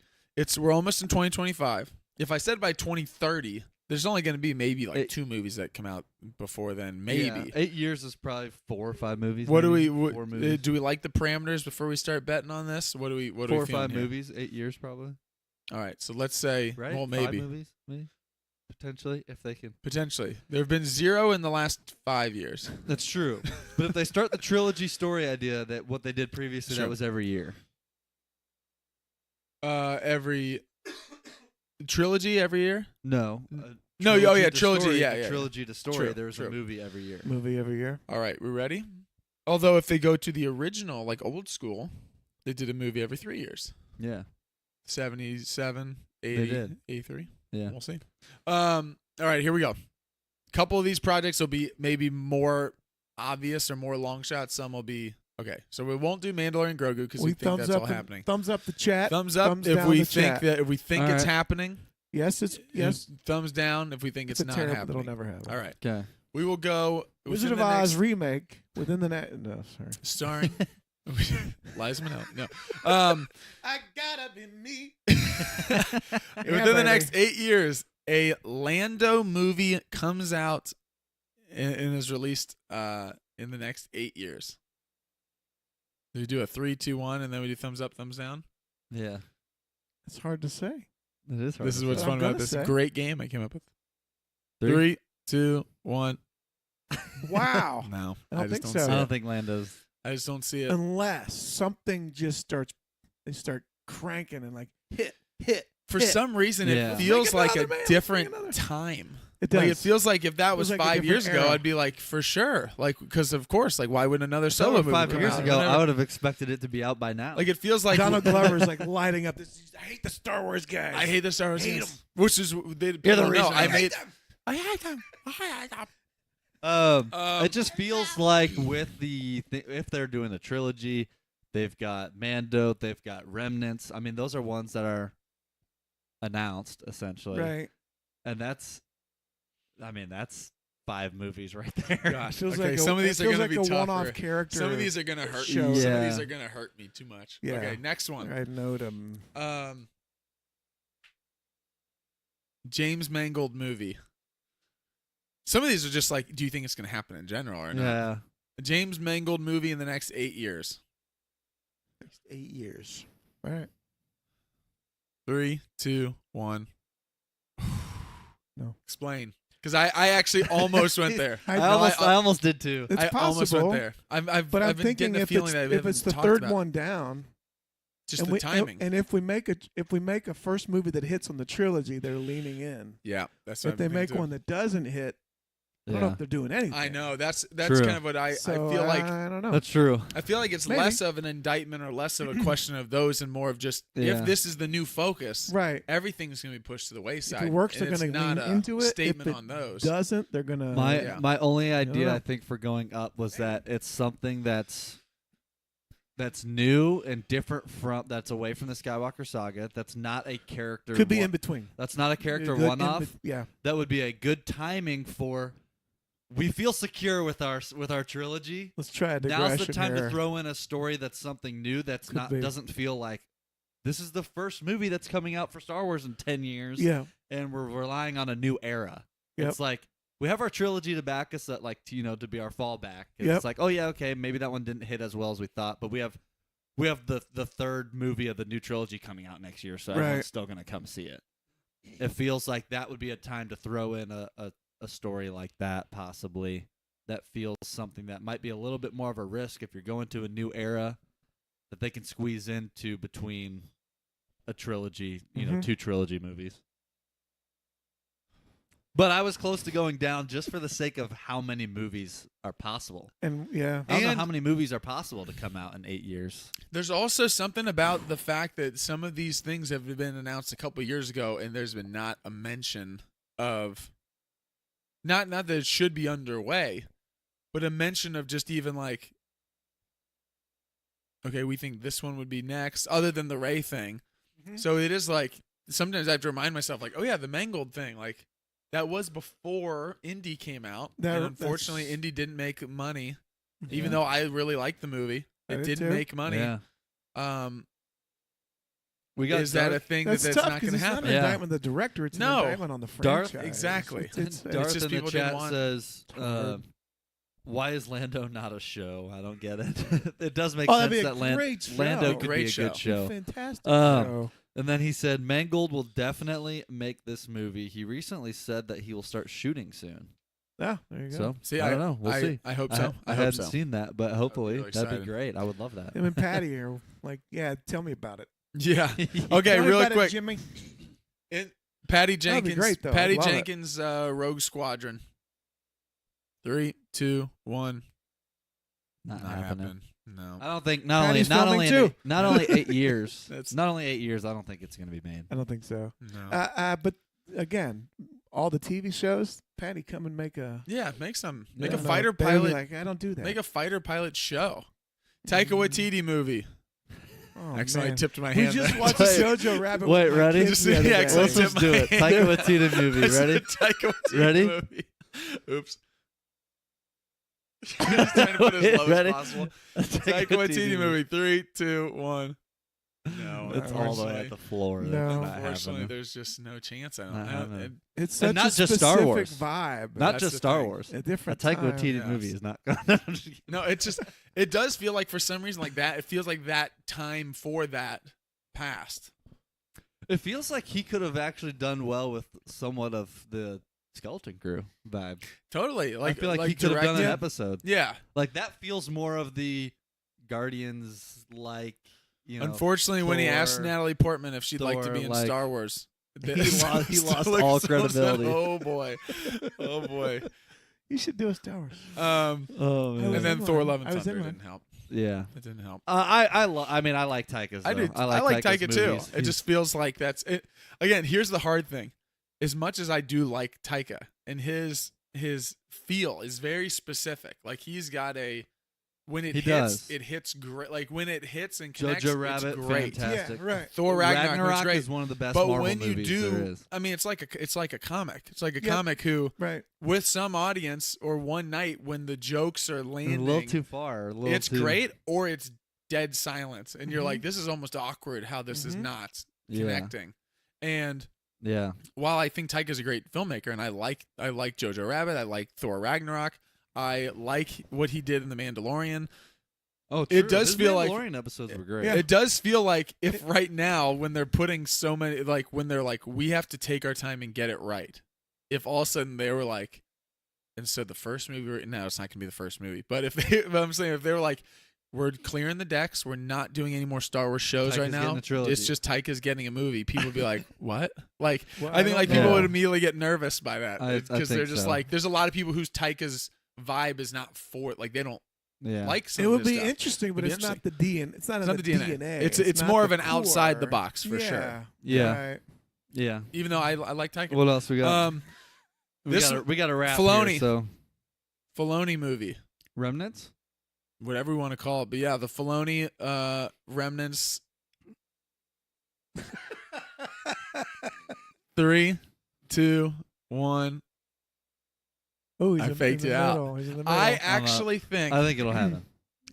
[SPEAKER 1] we're almost in 2025. If I said by 2030, there's only going to be maybe like 2 movies that come out before then, maybe.
[SPEAKER 2] Yeah, 8 years is probably 4 or 5 movies.
[SPEAKER 1] What do
[SPEAKER 2] maybe.
[SPEAKER 1] we?
[SPEAKER 2] 4 movies.
[SPEAKER 1] Do we like the parameters before we start betting on this? What do we? What
[SPEAKER 2] 4
[SPEAKER 1] are
[SPEAKER 2] or
[SPEAKER 1] we feeling
[SPEAKER 2] 5
[SPEAKER 1] here?
[SPEAKER 2] movies, 8 years probably.
[SPEAKER 1] All right, so let's say,
[SPEAKER 2] Right?
[SPEAKER 1] well,
[SPEAKER 2] 5
[SPEAKER 1] maybe
[SPEAKER 2] movies, maybe potentially if they can.
[SPEAKER 1] potentially. There have been 0 in the last 5 years.
[SPEAKER 2] That's true. But if they start the trilogy story idea that what they did previously,
[SPEAKER 1] Sure.
[SPEAKER 2] that was every year.
[SPEAKER 1] Every trilogy every year.
[SPEAKER 2] No.
[SPEAKER 1] No, oh yeah, trilogy,
[SPEAKER 2] story,
[SPEAKER 1] yeah,
[SPEAKER 2] a
[SPEAKER 1] yeah.
[SPEAKER 2] trilogy to story.
[SPEAKER 1] True,
[SPEAKER 2] There's
[SPEAKER 1] true.
[SPEAKER 2] a movie every year.
[SPEAKER 3] movie every year.
[SPEAKER 1] All right, we ready? Although if they go to the original, like old school, they did a movie every 3 years.
[SPEAKER 2] Yeah.
[SPEAKER 1] 77,
[SPEAKER 2] They
[SPEAKER 1] 80,
[SPEAKER 2] did.
[SPEAKER 1] 83.
[SPEAKER 2] Yeah.
[SPEAKER 1] We'll see. All right, here we go. Couple of these projects will be maybe more obvious or more long shots. Some will be okay. So we won't do Mandalorian Grogu because we think that's all happening.
[SPEAKER 3] Thumbs up the chat.
[SPEAKER 1] Thumbs up
[SPEAKER 3] thumbs
[SPEAKER 1] if
[SPEAKER 3] down
[SPEAKER 1] we
[SPEAKER 3] the
[SPEAKER 1] think
[SPEAKER 3] chat.
[SPEAKER 1] that if we think
[SPEAKER 2] All
[SPEAKER 1] it's
[SPEAKER 2] right.
[SPEAKER 1] happening.
[SPEAKER 3] Yes, it's yes.
[SPEAKER 1] Thumbs down if we think it's
[SPEAKER 3] a
[SPEAKER 1] not
[SPEAKER 3] terrible
[SPEAKER 1] happening.
[SPEAKER 3] that'll never happen.
[SPEAKER 1] All right.
[SPEAKER 2] Okay.
[SPEAKER 1] We will go
[SPEAKER 3] Wizard
[SPEAKER 1] within
[SPEAKER 3] of
[SPEAKER 1] the
[SPEAKER 3] Oz
[SPEAKER 1] next-
[SPEAKER 3] remake within the net. No, sorry.
[SPEAKER 1] starring Liza Minnelli. No.
[SPEAKER 3] I gotta be me.
[SPEAKER 1] Within the next 8 years, a Lando movie comes out and is released in the next 8 years. Do we do a 3, 2, 1, and then we do thumbs up, thumbs down?
[SPEAKER 2] Yeah.
[SPEAKER 3] It's hard to say.
[SPEAKER 2] It is hard.
[SPEAKER 1] This is
[SPEAKER 2] to
[SPEAKER 1] what's
[SPEAKER 2] say.
[SPEAKER 3] I'm
[SPEAKER 1] fun about
[SPEAKER 3] gonna
[SPEAKER 1] this
[SPEAKER 3] say.
[SPEAKER 1] great game I came up with.
[SPEAKER 2] Three?
[SPEAKER 1] 3, 2, 1.
[SPEAKER 3] Wow.
[SPEAKER 1] No,
[SPEAKER 3] I don't
[SPEAKER 1] just
[SPEAKER 3] think
[SPEAKER 1] don't
[SPEAKER 3] so.
[SPEAKER 1] see
[SPEAKER 2] I
[SPEAKER 1] it.
[SPEAKER 2] don't think Lando's.
[SPEAKER 1] I just don't see it.
[SPEAKER 3] Unless something just starts, they start cranking and like hit.
[SPEAKER 1] For
[SPEAKER 3] hit.
[SPEAKER 1] some reason,
[SPEAKER 2] Yeah.
[SPEAKER 1] it feels
[SPEAKER 3] Make
[SPEAKER 1] like a
[SPEAKER 3] another, man.
[SPEAKER 1] different
[SPEAKER 3] Make another.
[SPEAKER 1] time.
[SPEAKER 3] It does.
[SPEAKER 1] Like, it feels like if that was
[SPEAKER 3] Feels like a
[SPEAKER 1] 5
[SPEAKER 3] different
[SPEAKER 1] years ago,
[SPEAKER 3] era.
[SPEAKER 1] I'd be like, for sure. Like, because of course, like, why would another
[SPEAKER 2] So
[SPEAKER 1] solo movie
[SPEAKER 2] 5
[SPEAKER 1] come
[SPEAKER 2] years
[SPEAKER 1] out?
[SPEAKER 2] ago,
[SPEAKER 1] Whenever-
[SPEAKER 2] I would have expected it to be out by now.
[SPEAKER 1] Like, it feels like
[SPEAKER 3] Donald Glover's like lighting up. I hate the Star Wars guys.
[SPEAKER 1] I hate the Star Wars.
[SPEAKER 3] Hate
[SPEAKER 1] games.
[SPEAKER 3] 'em.
[SPEAKER 1] Which is they.
[SPEAKER 3] You're the
[SPEAKER 1] no,
[SPEAKER 3] reason
[SPEAKER 1] I
[SPEAKER 3] I
[SPEAKER 1] made.
[SPEAKER 3] hate them.
[SPEAKER 1] I hate them. I hate them.
[SPEAKER 2] It just feels like with if they're doing a trilogy, they've got Mando, they've got Remnants. I mean, those are ones that are announced essentially,
[SPEAKER 3] Right.
[SPEAKER 2] and that's 5 movies right there.
[SPEAKER 1] Gosh.
[SPEAKER 3] Feels
[SPEAKER 1] Okay,
[SPEAKER 3] like
[SPEAKER 1] some of these
[SPEAKER 3] it
[SPEAKER 1] are
[SPEAKER 3] feels
[SPEAKER 1] gonna
[SPEAKER 3] like
[SPEAKER 1] be
[SPEAKER 3] a one-off
[SPEAKER 1] tougher.
[SPEAKER 3] character.
[SPEAKER 1] Some of these are gonna hurt
[SPEAKER 3] show.
[SPEAKER 1] me. Some of
[SPEAKER 2] Yeah.
[SPEAKER 1] these are gonna hurt me too much.
[SPEAKER 3] Yeah.
[SPEAKER 1] Okay, next one.
[SPEAKER 3] I know them.
[SPEAKER 1] James Mangold movie. Some of these are just like, do you think it's gonna happen in general or not?
[SPEAKER 2] Yeah.
[SPEAKER 1] A James Mangold movie in the next 8 years.
[SPEAKER 3] Next 8 years. All right.
[SPEAKER 1] 3, 2, 1.
[SPEAKER 3] No.
[SPEAKER 1] Explain. Because I actually almost went there.
[SPEAKER 3] I
[SPEAKER 2] I almost did too.
[SPEAKER 3] It's
[SPEAKER 1] I almost
[SPEAKER 3] possible.
[SPEAKER 1] went there. I've
[SPEAKER 3] But I'm
[SPEAKER 1] been
[SPEAKER 3] thinking
[SPEAKER 1] getting the
[SPEAKER 3] if
[SPEAKER 1] feeling that we
[SPEAKER 3] if it's
[SPEAKER 1] haven't
[SPEAKER 3] the
[SPEAKER 1] talked
[SPEAKER 3] third
[SPEAKER 1] about
[SPEAKER 3] one down,
[SPEAKER 1] just
[SPEAKER 3] and
[SPEAKER 1] the
[SPEAKER 3] we,
[SPEAKER 1] timing.
[SPEAKER 3] and if we make a first movie that hits on the trilogy, they're leaning in.
[SPEAKER 1] Yeah, that's
[SPEAKER 3] But
[SPEAKER 1] what
[SPEAKER 3] if they
[SPEAKER 1] I'm
[SPEAKER 3] make
[SPEAKER 1] thinking,
[SPEAKER 3] one that doesn't hit, I don't know if they're doing anything.
[SPEAKER 1] I know that's
[SPEAKER 2] True.
[SPEAKER 1] kind of what I
[SPEAKER 3] So,
[SPEAKER 1] feel like.
[SPEAKER 3] I don't know.
[SPEAKER 2] That's true.
[SPEAKER 1] I feel like it's
[SPEAKER 3] Maybe.
[SPEAKER 1] less of an indictment or less of a question of those and more of just
[SPEAKER 2] Yeah.
[SPEAKER 1] if this is the new focus,
[SPEAKER 3] Right.
[SPEAKER 1] everything's going to be pushed to the wayside.
[SPEAKER 3] If it works,
[SPEAKER 1] and
[SPEAKER 3] they're
[SPEAKER 1] it's
[SPEAKER 3] going to
[SPEAKER 1] not
[SPEAKER 3] lean
[SPEAKER 1] a
[SPEAKER 3] into it.
[SPEAKER 1] statement
[SPEAKER 3] if it
[SPEAKER 1] on those.
[SPEAKER 3] doesn't, they're going to.
[SPEAKER 2] My
[SPEAKER 1] Yeah.
[SPEAKER 2] my only idea
[SPEAKER 3] know.
[SPEAKER 2] I think for going up was that it's something that's new and different that's away from the Skywalker saga. That's not a character.
[SPEAKER 3] Could be in between.
[SPEAKER 2] That's not a character
[SPEAKER 3] Good in
[SPEAKER 2] one-off.
[SPEAKER 3] yeah.
[SPEAKER 2] That would be a good timing for. We feel secure with our trilogy.
[SPEAKER 3] Let's try a digression
[SPEAKER 2] Now's the time
[SPEAKER 3] here.
[SPEAKER 2] to throw in a story that's something new. That's
[SPEAKER 3] Could
[SPEAKER 2] not
[SPEAKER 3] be.
[SPEAKER 2] doesn't feel like this is the first movie that's coming out for Star Wars in 10 years.
[SPEAKER 3] Yeah.
[SPEAKER 2] And we're relying on a new era.
[SPEAKER 3] Yep.
[SPEAKER 2] It's like we have our trilogy to back us up, like to be our fallback.
[SPEAKER 3] Yep.
[SPEAKER 2] It's like, oh yeah, okay, maybe that one didn't hit as well as we thought, but we have the third movie of the new trilogy coming out next year, so everyone's
[SPEAKER 3] Right.
[SPEAKER 2] still gonna come see it. It feels like that would be a time to throw in a story like that, possibly. That feels something that might be a little bit more of a risk if you're going to a new era that they can squeeze into between a trilogy,
[SPEAKER 3] Mhm.
[SPEAKER 2] 2 trilogy movies. But I was close to going down just for the sake of how many movies are possible.
[SPEAKER 3] And yeah.
[SPEAKER 2] I don't know
[SPEAKER 1] And-
[SPEAKER 2] how many movies are possible to come out in 8 years.
[SPEAKER 1] There's also something about the fact that some of these things have been announced a couple years ago, and there's been not a mention of, not that it should be underway, but a mention of just even like, okay, we think this one would be next, other than the Ray thing.
[SPEAKER 3] Mhm.
[SPEAKER 1] So it is like sometimes I have to remind myself, like, oh yeah, the Mangold thing, like that was before Indy came out, and unfortunately,
[SPEAKER 3] that's-
[SPEAKER 1] Indy didn't make money,
[SPEAKER 3] Yeah.
[SPEAKER 1] even though I really liked the movie.
[SPEAKER 3] I
[SPEAKER 1] It
[SPEAKER 3] did
[SPEAKER 1] didn't
[SPEAKER 3] too.
[SPEAKER 1] make money.
[SPEAKER 2] Yeah.
[SPEAKER 1] We got is that a thing
[SPEAKER 3] That's
[SPEAKER 1] that's
[SPEAKER 3] tough
[SPEAKER 1] not
[SPEAKER 3] because
[SPEAKER 1] going to
[SPEAKER 3] it's not
[SPEAKER 1] happen?
[SPEAKER 3] an
[SPEAKER 2] Yeah.
[SPEAKER 3] indictment of the director. It's
[SPEAKER 1] No.
[SPEAKER 3] an indictment on the
[SPEAKER 2] Darth-
[SPEAKER 3] franchise.
[SPEAKER 1] exactly.
[SPEAKER 3] It's
[SPEAKER 2] Darth
[SPEAKER 1] just
[SPEAKER 2] in the
[SPEAKER 1] people didn't
[SPEAKER 2] chat
[SPEAKER 1] want-
[SPEAKER 2] says,
[SPEAKER 3] hard.
[SPEAKER 2] "Why is Lando not a show? I don't get it." It does make
[SPEAKER 3] Oh,
[SPEAKER 2] sense
[SPEAKER 3] that'd be a
[SPEAKER 2] that
[SPEAKER 3] great show.
[SPEAKER 2] Lando could
[SPEAKER 1] Great
[SPEAKER 2] be a
[SPEAKER 1] show.
[SPEAKER 2] good show.
[SPEAKER 3] Fantastic
[SPEAKER 2] Um,
[SPEAKER 3] show.
[SPEAKER 2] And then he said, "Mangold will definitely make this movie. He recently said that he will start shooting soon."
[SPEAKER 3] Yeah, there you go.
[SPEAKER 2] So
[SPEAKER 1] See,
[SPEAKER 2] I don't know. We'll see.
[SPEAKER 1] I hope so.
[SPEAKER 2] I
[SPEAKER 1] hope
[SPEAKER 2] hadn't
[SPEAKER 1] so.
[SPEAKER 2] seen that, but hopefully
[SPEAKER 1] really
[SPEAKER 2] that'd be
[SPEAKER 1] excited.
[SPEAKER 2] great. I would love that.
[SPEAKER 3] Him and Patty are like, yeah, tell me about it.
[SPEAKER 1] Yeah. Okay,
[SPEAKER 3] Tell me
[SPEAKER 1] really
[SPEAKER 3] about it,
[SPEAKER 1] quick.
[SPEAKER 3] Jimmy.
[SPEAKER 1] Patty
[SPEAKER 3] That'd be
[SPEAKER 1] Jenkins.
[SPEAKER 3] great, though.
[SPEAKER 1] Patty
[SPEAKER 3] I'd love it.
[SPEAKER 1] Jenkins. Rogue Squadron. 3, 2, 1.
[SPEAKER 2] Not
[SPEAKER 1] Not
[SPEAKER 2] happening.
[SPEAKER 1] happening. No.
[SPEAKER 2] I don't think
[SPEAKER 3] Patty's filming too.
[SPEAKER 2] not only 8 years.
[SPEAKER 1] That's-
[SPEAKER 2] not only 8 years. I don't think it's going to be made.
[SPEAKER 3] I don't think so.
[SPEAKER 1] No.
[SPEAKER 3] But again, all the TV shows, Patty, come and make a
[SPEAKER 1] Yeah, make some. Make
[SPEAKER 3] I
[SPEAKER 1] a
[SPEAKER 3] don't know,
[SPEAKER 1] fighter
[SPEAKER 3] they'd be
[SPEAKER 1] pilot.
[SPEAKER 3] Like I don't do that.
[SPEAKER 1] Make a fighter pilot show. Taika Waititi movie.
[SPEAKER 3] oh,
[SPEAKER 1] Accidentally
[SPEAKER 3] man.
[SPEAKER 1] tipped my
[SPEAKER 3] We
[SPEAKER 1] hand.
[SPEAKER 3] just
[SPEAKER 1] there.
[SPEAKER 3] watched
[SPEAKER 2] Wait.
[SPEAKER 3] Jojo Rabbit.
[SPEAKER 2] Wait,
[SPEAKER 3] with my
[SPEAKER 2] ready?
[SPEAKER 3] kids
[SPEAKER 1] Just-
[SPEAKER 3] the other
[SPEAKER 1] yeah,
[SPEAKER 3] day.
[SPEAKER 1] accidentally
[SPEAKER 2] Let's just do it.
[SPEAKER 1] Tip my
[SPEAKER 2] Taika
[SPEAKER 1] hand.
[SPEAKER 2] Waititi movie.
[SPEAKER 1] I said
[SPEAKER 2] Ready?
[SPEAKER 1] Taika Waititi
[SPEAKER 2] Ready?
[SPEAKER 1] movie. Oops. I'm just trying to put it as low
[SPEAKER 2] Ready?
[SPEAKER 1] as possible.
[SPEAKER 2] Taika
[SPEAKER 1] Taika Waititi movie. 3, 2, 1. No,
[SPEAKER 2] It's all the way at
[SPEAKER 1] unfortunately.
[SPEAKER 2] the floor.
[SPEAKER 3] No.
[SPEAKER 2] That's not
[SPEAKER 1] Unfortunately,
[SPEAKER 2] happening.
[SPEAKER 1] there's just no chance. I don't
[SPEAKER 2] Not
[SPEAKER 1] know.
[SPEAKER 2] happening.
[SPEAKER 3] It's such
[SPEAKER 2] And not
[SPEAKER 3] a
[SPEAKER 2] just
[SPEAKER 3] specific
[SPEAKER 2] Star Wars.
[SPEAKER 3] vibe.
[SPEAKER 2] Not
[SPEAKER 1] That's
[SPEAKER 2] just
[SPEAKER 1] the
[SPEAKER 2] Star
[SPEAKER 1] thing.
[SPEAKER 2] Wars.
[SPEAKER 3] A
[SPEAKER 2] A
[SPEAKER 3] different
[SPEAKER 2] Taika
[SPEAKER 3] time.
[SPEAKER 2] Waititi
[SPEAKER 1] Yes.
[SPEAKER 2] movie is not.
[SPEAKER 1] No, it just it does feel like for some reason like that. It feels like that time for that passed.
[SPEAKER 2] It feels like he could have actually done well with somewhat of the Skeleton Crew vibe.
[SPEAKER 1] Totally. Like
[SPEAKER 2] I feel like he could have done an
[SPEAKER 1] directing-
[SPEAKER 2] episode.
[SPEAKER 1] Yeah.
[SPEAKER 2] Like that feels more of the Guardians, like
[SPEAKER 1] Unfortunately, when he asked
[SPEAKER 2] Thor-
[SPEAKER 1] Natalie Portman if she'd like to
[SPEAKER 2] Thor,
[SPEAKER 1] be in
[SPEAKER 2] like-
[SPEAKER 1] Star Wars,
[SPEAKER 2] He lost all credibility.
[SPEAKER 1] Oh boy.
[SPEAKER 3] You should do a Star Wars.
[SPEAKER 2] Oh man.
[SPEAKER 1] And then Thor: Love and
[SPEAKER 3] I was
[SPEAKER 1] Thunder
[SPEAKER 3] in line.
[SPEAKER 1] didn't help.
[SPEAKER 2] Yeah.
[SPEAKER 1] It didn't help.
[SPEAKER 2] I like Taika's.
[SPEAKER 1] I
[SPEAKER 2] though.
[SPEAKER 1] do.
[SPEAKER 2] I
[SPEAKER 1] like
[SPEAKER 2] like Taika's
[SPEAKER 1] Taika too.
[SPEAKER 2] movies.
[SPEAKER 1] It just feels like that's it. Again, here's the hard thing. As much as I do like Taika, and his feel is very specific. Like he's got when it
[SPEAKER 2] He
[SPEAKER 1] hits,
[SPEAKER 2] does.
[SPEAKER 1] it hits great. Like when it hits and connects,
[SPEAKER 2] Jojo Rabbit,
[SPEAKER 1] it's great.
[SPEAKER 2] fantastic.
[SPEAKER 3] Yeah, right.
[SPEAKER 1] Thor Ragnarok was great.
[SPEAKER 2] is one of the best
[SPEAKER 1] But
[SPEAKER 2] Marvel
[SPEAKER 1] when you
[SPEAKER 2] movies there
[SPEAKER 1] do,
[SPEAKER 2] is.
[SPEAKER 1] I mean, it's like a comic. It's like a
[SPEAKER 3] Yep.
[SPEAKER 1] comic who,
[SPEAKER 3] Right.
[SPEAKER 1] with some audience or one night when the jokes are
[SPEAKER 2] A
[SPEAKER 1] landing,
[SPEAKER 2] little too far.
[SPEAKER 1] it's great, or it's dead silence, and you're
[SPEAKER 3] Mhm.
[SPEAKER 1] like, this is almost awkward how this is
[SPEAKER 3] Mhm.
[SPEAKER 1] not
[SPEAKER 2] Yeah.
[SPEAKER 1] connecting. And
[SPEAKER 2] Yeah.
[SPEAKER 1] while I think Taika's a great filmmaker, and I like Jojo Rabbit, I like Thor Ragnarok, I like what he did in The Mandalorian.
[SPEAKER 2] Oh,
[SPEAKER 1] It does
[SPEAKER 2] His
[SPEAKER 1] feel like-
[SPEAKER 2] Mandalorian episodes were great.
[SPEAKER 3] Yeah.
[SPEAKER 1] It does feel like if right now, when they're putting so many, like when they're like, we have to take our time and get it right. If all of a sudden they were like, and so the first movie, no, it's not gonna be the first movie. But I'm saying if they were like, we're clearing the decks, we're not doing any more Star Wars shows
[SPEAKER 2] Taika's
[SPEAKER 1] right now.
[SPEAKER 2] getting a trilogy.
[SPEAKER 1] It's just Taika's getting a movie. People would be like, what? Like,
[SPEAKER 3] Well,
[SPEAKER 1] I think like
[SPEAKER 3] don't
[SPEAKER 1] people
[SPEAKER 2] know.
[SPEAKER 1] would immediately get nervous by that
[SPEAKER 2] I
[SPEAKER 1] because they're
[SPEAKER 2] think
[SPEAKER 1] just
[SPEAKER 2] so.
[SPEAKER 1] like, there's a lot of people whose Taika's vibe is not for like they don't
[SPEAKER 2] Yeah.
[SPEAKER 1] like some
[SPEAKER 3] It
[SPEAKER 1] of
[SPEAKER 3] would
[SPEAKER 1] his
[SPEAKER 3] be
[SPEAKER 1] stuff.
[SPEAKER 3] interesting, but
[SPEAKER 1] It'd
[SPEAKER 3] it's
[SPEAKER 1] be
[SPEAKER 3] not the DNA. It's not
[SPEAKER 1] It's
[SPEAKER 3] in
[SPEAKER 1] not
[SPEAKER 3] the
[SPEAKER 1] the DNA.
[SPEAKER 3] DNA.
[SPEAKER 1] It's
[SPEAKER 3] not
[SPEAKER 1] more
[SPEAKER 3] the
[SPEAKER 1] of an outside the
[SPEAKER 3] core.
[SPEAKER 1] box for sure.
[SPEAKER 3] Yeah.
[SPEAKER 2] Yeah.
[SPEAKER 3] Right.
[SPEAKER 2] Yeah.
[SPEAKER 1] Even though I like Taika.
[SPEAKER 2] What else we got?
[SPEAKER 1] This
[SPEAKER 2] we got a wrap
[SPEAKER 1] Filoni.
[SPEAKER 2] here, so
[SPEAKER 1] Filoni movie,
[SPEAKER 2] Remnants.
[SPEAKER 1] whatever we want to call it, but yeah, the Filoni remnants. 3, 2, 1.
[SPEAKER 3] Oh, he's
[SPEAKER 1] I faked
[SPEAKER 3] in
[SPEAKER 1] it
[SPEAKER 3] the
[SPEAKER 1] out.
[SPEAKER 3] middle. He's in the middle.
[SPEAKER 1] I actually think
[SPEAKER 2] I think it'll happen.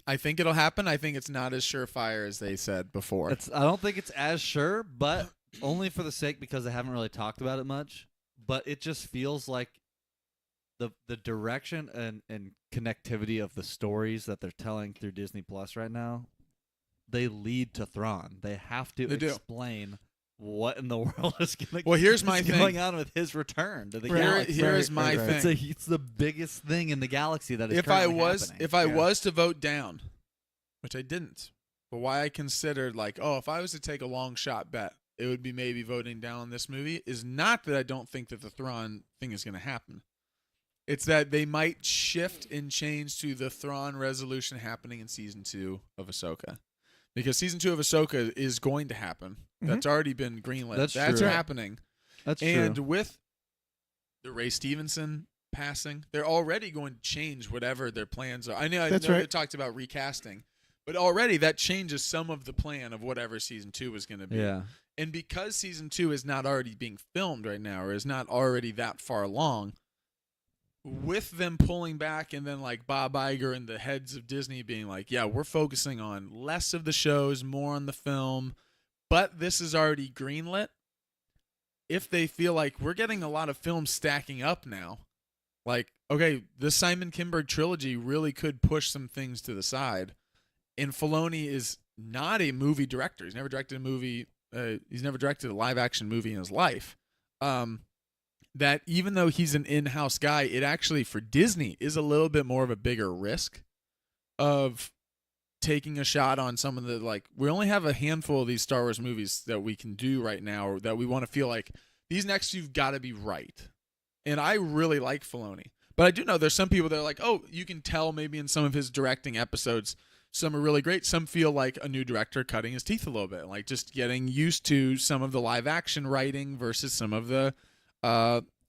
[SPEAKER 1] I think it'll happen. I think it's not as surefire as they said before.
[SPEAKER 2] I don't think it's as sure, but only for the sake because they haven't really talked about it much. But it just feels like the direction and connectivity of the stories that they're telling through Disney Plus right now, they lead to Thrawn. They have to
[SPEAKER 1] They do.
[SPEAKER 2] explain what in the world is
[SPEAKER 1] Well, here's my
[SPEAKER 2] going
[SPEAKER 1] thing.
[SPEAKER 2] on with his return to the
[SPEAKER 3] Right.
[SPEAKER 2] galaxy.
[SPEAKER 1] Here's my
[SPEAKER 3] right.
[SPEAKER 1] thing.
[SPEAKER 2] It's the biggest thing in the galaxy that is
[SPEAKER 1] If I
[SPEAKER 2] currently
[SPEAKER 1] was
[SPEAKER 2] happening.
[SPEAKER 1] to vote down, which I didn't, but why I considered like, oh, if I was to take a long shot bet, it would be maybe voting down on this movie, is not that I don't think that the Thrawn thing is going to happen. It's that they might shift and change to the Thrawn resolution happening in season 2 of Ahsoka. Because season 2 of Ahsoka is going to happen.
[SPEAKER 3] Mhm.
[SPEAKER 1] That's already been greenlit.
[SPEAKER 2] That's
[SPEAKER 1] That's
[SPEAKER 2] true.
[SPEAKER 1] happening.
[SPEAKER 2] That's
[SPEAKER 1] And
[SPEAKER 2] true.
[SPEAKER 1] with the Ray Stevenson passing, they're already going to change whatever their plans are. I know
[SPEAKER 3] That's
[SPEAKER 1] they
[SPEAKER 3] right.
[SPEAKER 1] talked about recasting, but already that changes some of the plan of whatever season 2 was going to be.
[SPEAKER 2] Yeah.
[SPEAKER 1] And because season 2 is not already being filmed right now, or is not already that far along, with them pulling back and then like Bob Iger and the heads of Disney being like, yeah, we're focusing on less of the shows, more on the film, but this is already greenlit. If they feel like we're getting a lot of films stacking up now, like, okay, the Simon Kinberg trilogy really could push some things to the side. And Filoni is not a movie director. He's never directed a movie. He's never directed a live action movie in his life. That even though he's an in-house guy, it actually for Disney is a little bit more of a bigger risk of taking a shot on some of the, like, we only have a handful of these Star Wars movies that we can do right now, or that we want to feel like these next you've got to be right. And I really like Filoni, but I do know there's some people that are like, oh, you can tell maybe in some of his directing episodes, some are really great. Some feel like a new director cutting his teeth a little bit, like just getting used to some of the live action writing versus some of the